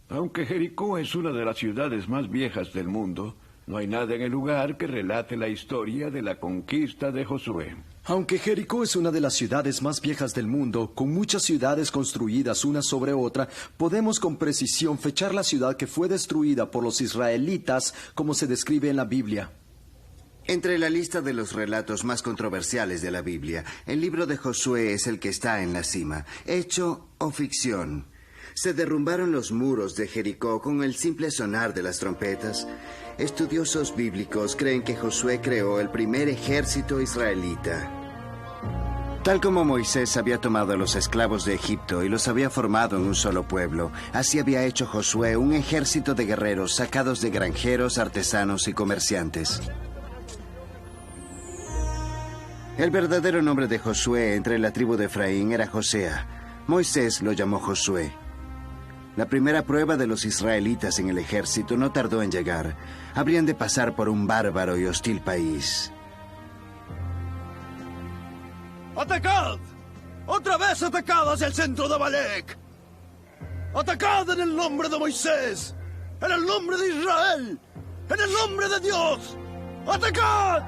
Aunque Jericó es una de las ciudades más viejas del mundo, no hay nada en el lugar que relate la historia de la conquista de Josué. Aunque Jericó es una de las ciudades más viejas del mundo, con muchas ciudades construidas una sobre otra, podemos con precisión fechar la ciudad que fue destruida por los israelitas, como se describe en la Biblia. Entre la lista de los relatos más controversiales de la Biblia, el libro de Josué es el que está en la cima. ¿Hecho o ficción? ¿Se derrumbaron los muros de Jericó con el simple sonar de las trompetas? Estudiosos bíblicos creen que Josué creó el primer ejército israelita. Tal como Moisés había tomado a los esclavos de Egipto y los había formado en un solo pueblo, así había hecho Josué un ejército de guerreros sacados de granjeros, artesanos y comerciantes. El verdadero nombre de Josué entre la tribu de Efraín era Josea. Moisés lo llamó Josué. La primera prueba de los israelitas en el ejército no tardó en llegar. Habrían de pasar por un bárbaro y hostil país. ¡Atacad! ¡Otra vez atacad hacia el centro de Amalek! ¡Atacad en el nombre de Moisés! ¡En el nombre de Israel! ¡En el nombre de Dios! ¡Atacad!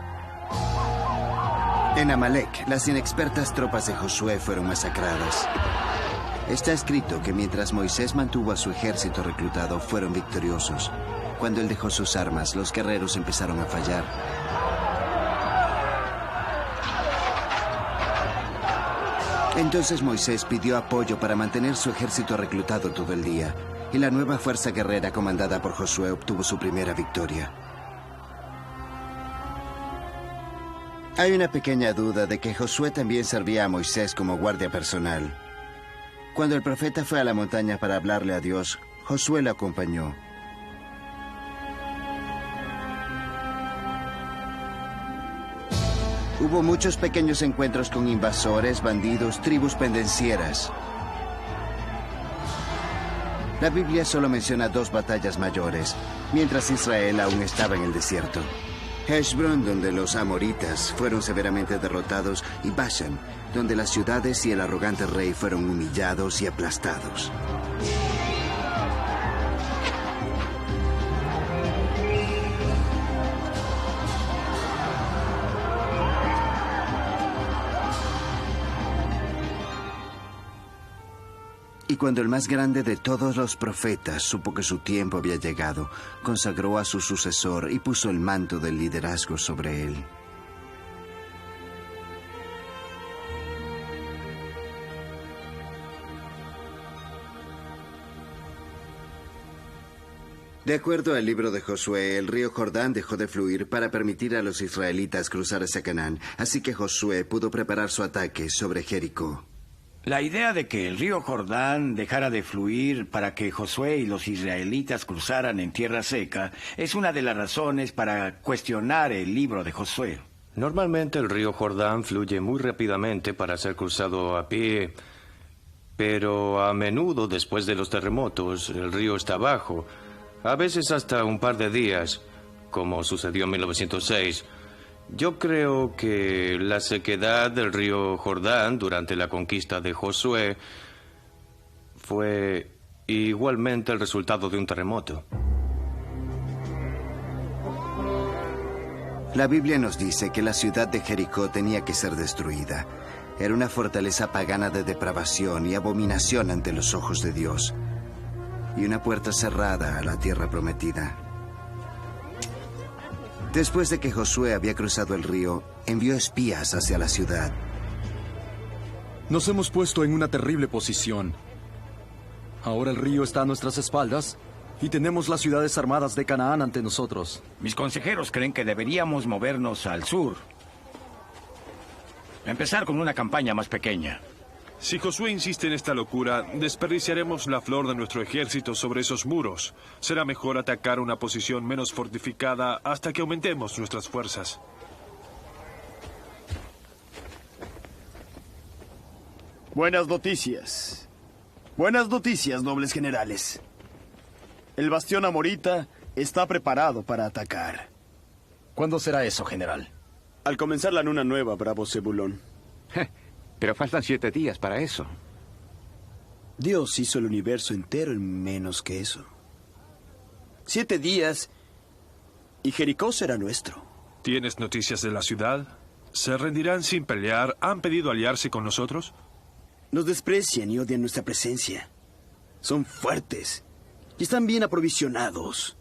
En Amalek, las inexpertas tropas de Josué fueron masacradas. Está escrito que mientras Moisés mantuvo a su ejército reclutado, fueron victoriosos. Cuando él dejó sus armas, los guerreros empezaron a fallar. Entonces Moisés pidió apoyo para mantener su ejército reclutado todo el día, y la nueva fuerza guerrera comandada por Josué obtuvo su primera victoria. Hay una pequeña duda de que Josué también servía a Moisés como guardia personal. Cuando el profeta fue a la montaña para hablarle a Dios, Josué lo acompañó. Hubo muchos pequeños encuentros con invasores, bandidos, tribus pendencieras. La Biblia solo menciona 2 batallas mayores, mientras Israel aún estaba en el desierto. Heshbron, donde los amoritas fueron severamente derrotados, y Bashan, donde las ciudades y el arrogante rey fueron humillados y aplastados. Y cuando el más grande de todos los profetas supo que su tiempo había llegado, consagró a su sucesor y puso el manto del liderazgo sobre él. De acuerdo al libro de Josué, el río Jordán dejó de fluir para permitir a los israelitas cruzar hacia Canaán, así que Josué pudo preparar su ataque sobre Jericó. La idea de que el río Jordán dejara de fluir para que Josué y los israelitas cruzaran en tierra seca es una de las razones para cuestionar el libro de Josué. Normalmente el río Jordán fluye muy rápidamente para ser cruzado a pie, pero a menudo después de los terremotos el río está bajo, a veces hasta un par de días, como sucedió en 1906. Yo creo que la sequedad del río Jordán durante la conquista de Josué fue igualmente el resultado de un terremoto. La Biblia nos dice que la ciudad de Jericó tenía que ser destruida. Era una fortaleza pagana de depravación y abominación ante los ojos de Dios, y una puerta cerrada a la tierra prometida. Después de que Josué había cruzado el río, envió espías hacia la ciudad. Nos hemos puesto en una terrible posición. Ahora el río está a nuestras espaldas y tenemos las ciudades armadas de Canaán ante nosotros. Mis consejeros creen que deberíamos movernos al sur. Empezar con una campaña más pequeña. Si Josué insiste en esta locura, desperdiciaremos la flor de nuestro ejército sobre esos muros. Será mejor atacar una posición menos fortificada hasta que aumentemos nuestras fuerzas. Buenas noticias. Buenas noticias, nobles generales. El bastión amorita está preparado para atacar. ¿Cuándo será eso, general? Al comenzar la luna nueva, bravo Zebulón. Pero faltan 7 días para eso. Dios hizo el universo entero en menos que eso. 7 días y Jericó será nuestro. ¿Tienes noticias de la ciudad? ¿Se rendirán sin pelear? ¿Han pedido aliarse con nosotros? Nos desprecian y odian nuestra presencia. Son fuertes y están bien aprovisionados.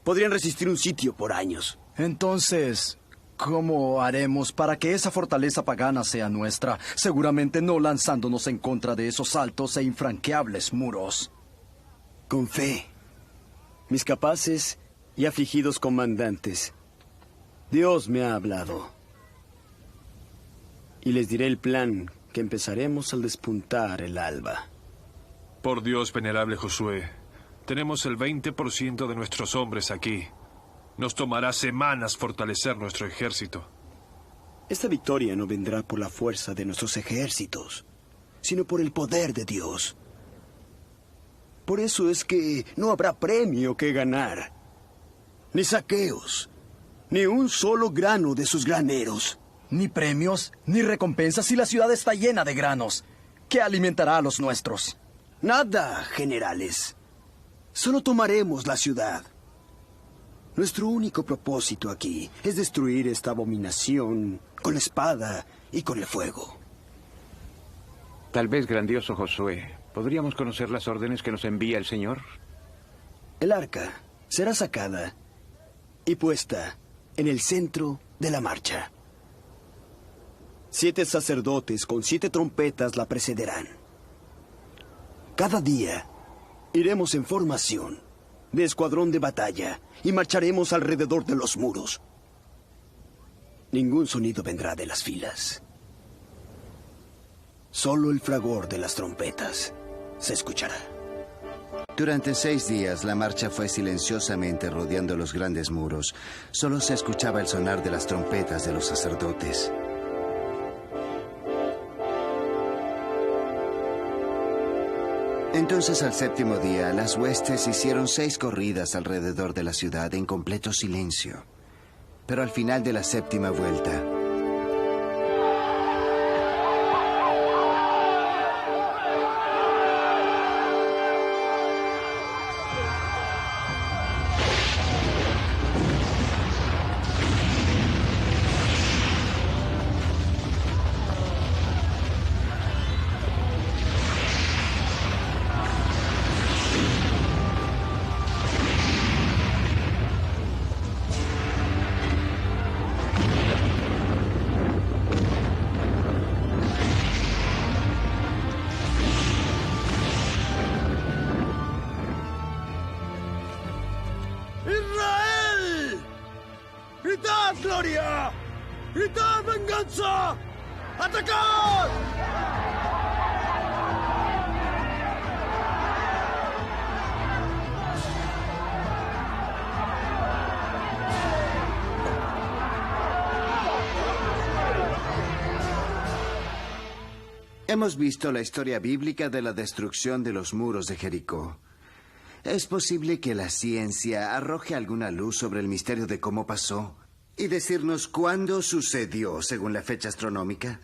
Podrían resistir un sitio por años. Entonces, ¿cómo haremos para que esa fortaleza pagana sea nuestra? Seguramente no lanzándonos en contra de esos altos e infranqueables muros. Con fe, mis capaces y afligidos comandantes, Dios me ha hablado. Y les diré el plan que empezaremos al despuntar el alba. Por Dios, venerable Josué, tenemos el 20% de nuestros hombres aquí. Nos tomará semanas fortalecer nuestro ejército. Esta victoria no vendrá por la fuerza de nuestros ejércitos, sino por el poder de Dios. Por eso es que no habrá premio que ganar, ni saqueos, ni un solo grano de sus graneros. Ni premios, ni recompensas si la ciudad está llena de granos. ¿Qué alimentará a los nuestros? Nada, generales. Solo tomaremos la ciudad. Nuestro único propósito aquí es destruir esta abominación con la espada y con el fuego. Tal vez, grandioso Josué, ¿podríamos conocer las órdenes que nos envía el Señor? El arca será sacada y puesta en el centro de la marcha. 7 sacerdotes con 7 trompetas la precederán. Cada día iremos en formación de escuadrón de batalla y marcharemos alrededor de los muros. Ningún sonido vendrá de las filas. Solo el fragor de las trompetas se escuchará. Durante 6 días la marcha fue silenciosamente rodeando los grandes muros. Solo se escuchaba el sonar de las trompetas de los sacerdotes. Entonces al 7º día las huestes hicieron 6 corridas alrededor de la ciudad en completo silencio. Pero al final de la 7ª vuelta, ¡Israel! ¡Gritad gloria! ¡Gritad venganza! ¡Atacad! hemos visto la historia bíblica de la destrucción de los muros de Jericó. ¿Es posible que la ciencia arroje alguna luz sobre el misterio de cómo pasó y decirnos cuándo sucedió según la fecha astronómica?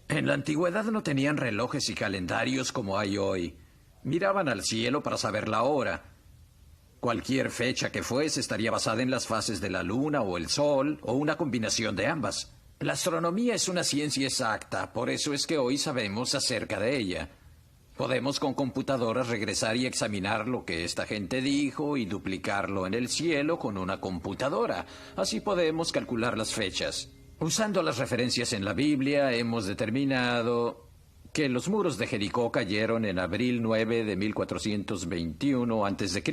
En la antigüedad no tenían relojes y calendarios como hay hoy. Miraban al cielo para saber la hora. Cualquier fecha que fuese estaría basada en las fases de la luna o el sol o una combinación de ambas. La astronomía es una ciencia exacta, por eso es que hoy sabemos acerca de ella. Podemos con computadoras regresar y examinar lo que esta gente dijo y duplicarlo en el cielo con una computadora. Así podemos calcular las fechas. Usando las referencias en la Biblia, hemos determinado que los muros de Jericó cayeron en abril 9 de 1421 a.C.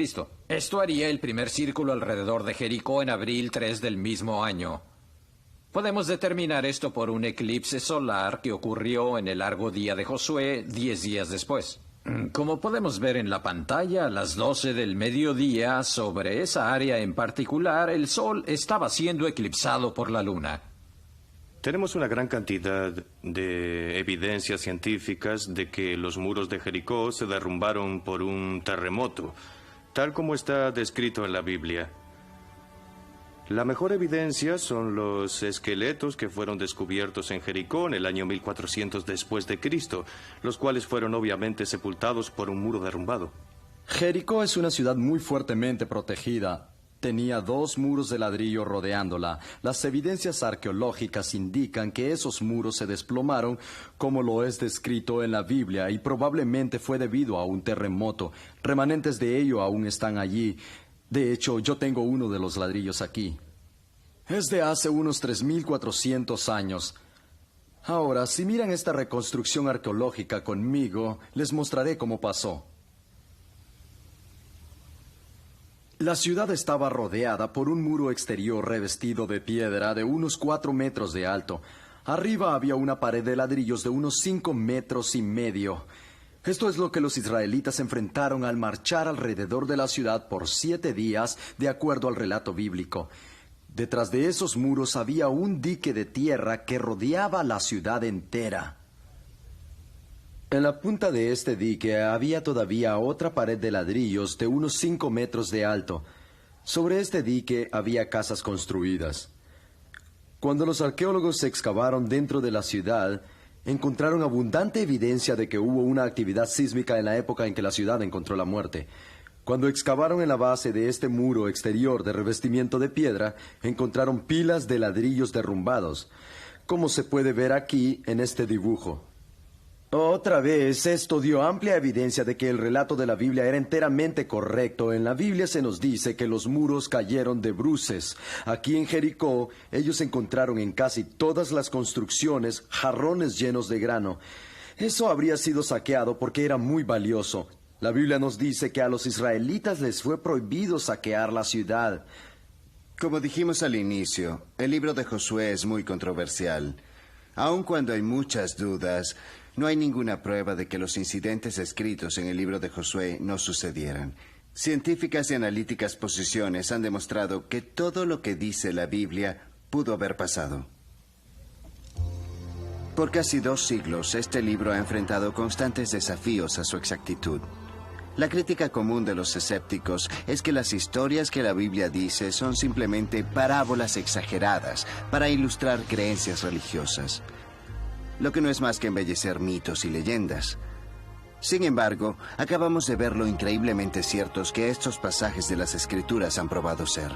Esto haría el primer círculo alrededor de Jericó en abril 3 del mismo año. Podemos determinar esto por un eclipse solar que ocurrió en el largo día de Josué 10 días después. Como podemos ver en la pantalla, a las 12 del mediodía, sobre esa área en particular, el sol estaba siendo eclipsado por la luna. Tenemos una gran cantidad de evidencias científicas de que los muros de Jericó se derrumbaron por un terremoto, tal como está descrito en la Biblia. La mejor evidencia son los esqueletos que fueron descubiertos en Jericó en el año 1400 después de Cristo, los cuales fueron obviamente sepultados por un muro derrumbado. Jericó es una ciudad muy fuertemente protegida. Tenía 2 muros de ladrillo rodeándola. Las evidencias arqueológicas indican que esos muros se desplomaron, como lo es descrito en la Biblia, y probablemente fue debido a un terremoto. Remanentes de ello aún están allí. De hecho, yo tengo uno de los ladrillos aquí. Es de hace unos 3.400 años. Ahora, si miran esta reconstrucción arqueológica conmigo, les mostraré cómo pasó. La ciudad estaba rodeada por un muro exterior revestido de piedra de unos 4 metros de alto. Arriba había una pared de ladrillos de unos 5 metros y medio. Esto es lo que los israelitas enfrentaron al marchar alrededor de la ciudad por 7 días, de acuerdo al relato bíblico. Detrás de esos muros había un dique de tierra que rodeaba la ciudad entera. En la punta de este dique había todavía otra pared de ladrillos de unos 5 metros de alto. Sobre este dique había casas construidas. Cuando los arqueólogos excavaron dentro de la ciudad, encontraron abundante evidencia de que hubo una actividad sísmica en la época en que la ciudad encontró la muerte. Cuando excavaron en la base de este muro exterior de revestimiento de piedra, encontraron pilas de ladrillos derrumbados, como se puede ver aquí en este dibujo. Otra vez, esto dio amplia evidencia de que el relato de la Biblia era enteramente correcto. En la Biblia se nos dice que los muros cayeron de bruces. Aquí en Jericó, ellos encontraron en casi todas las construcciones jarrones llenos de grano. Eso habría sido saqueado porque era muy valioso. La Biblia nos dice que a los israelitas les fue prohibido saquear la ciudad. Como dijimos al inicio, el libro de Josué es muy controversial. Aun cuando hay muchas dudas, no hay ninguna prueba de que los incidentes escritos en el libro de Josué no sucedieran. Científicas y analíticas posiciones han demostrado que todo lo que dice la Biblia pudo haber pasado. Por casi 2 siglos, este libro ha enfrentado constantes desafíos a su exactitud. La crítica común de los escépticos es que las historias que la Biblia dice son simplemente parábolas exageradas para ilustrar creencias religiosas, lo que no es más que embellecer mitos y leyendas. Sin embargo, acabamos de ver lo increíblemente ciertos que estos pasajes de las Escrituras han probado ser.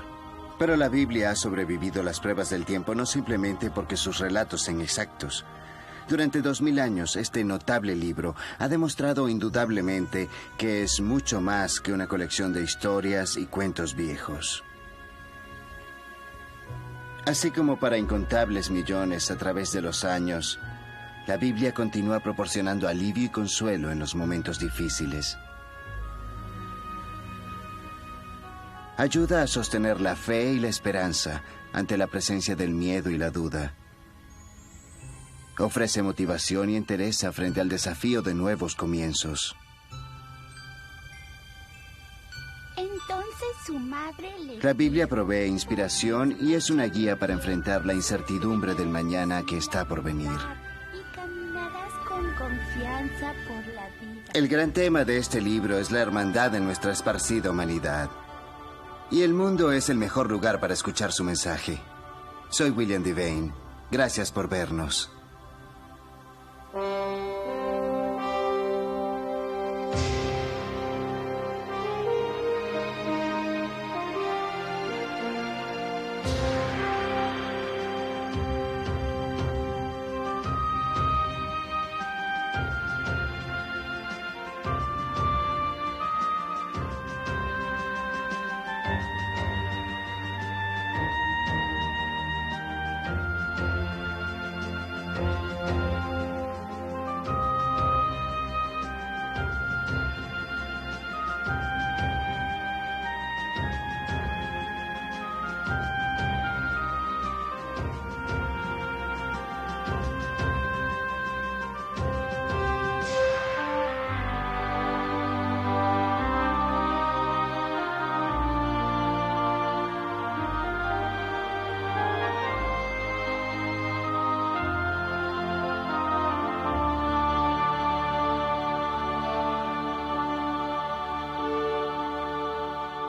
Pero la Biblia ha sobrevivido las pruebas del tiempo no simplemente porque sus relatos sean exactos. Durante 2000 años, este notable libro ha demostrado indudablemente que es mucho más que una colección de historias y cuentos viejos. Así como para incontables millones a través de los años, la Biblia continúa proporcionando alivio y consuelo en los momentos difíciles. Ayuda a sostener la fe y la esperanza ante la presencia del miedo y la duda. Ofrece motivación y entereza frente al desafío de nuevos comienzos. Entonces su madre le... La Biblia provee inspiración y es una guía para enfrentar la incertidumbre del mañana que está por venir. Y caminarás con confianza por la vida. El gran tema de este libro es la hermandad en nuestra esparcida humanidad. Y el mundo es el mejor lugar para escuchar su mensaje. Soy William Devane. Gracias por vernos.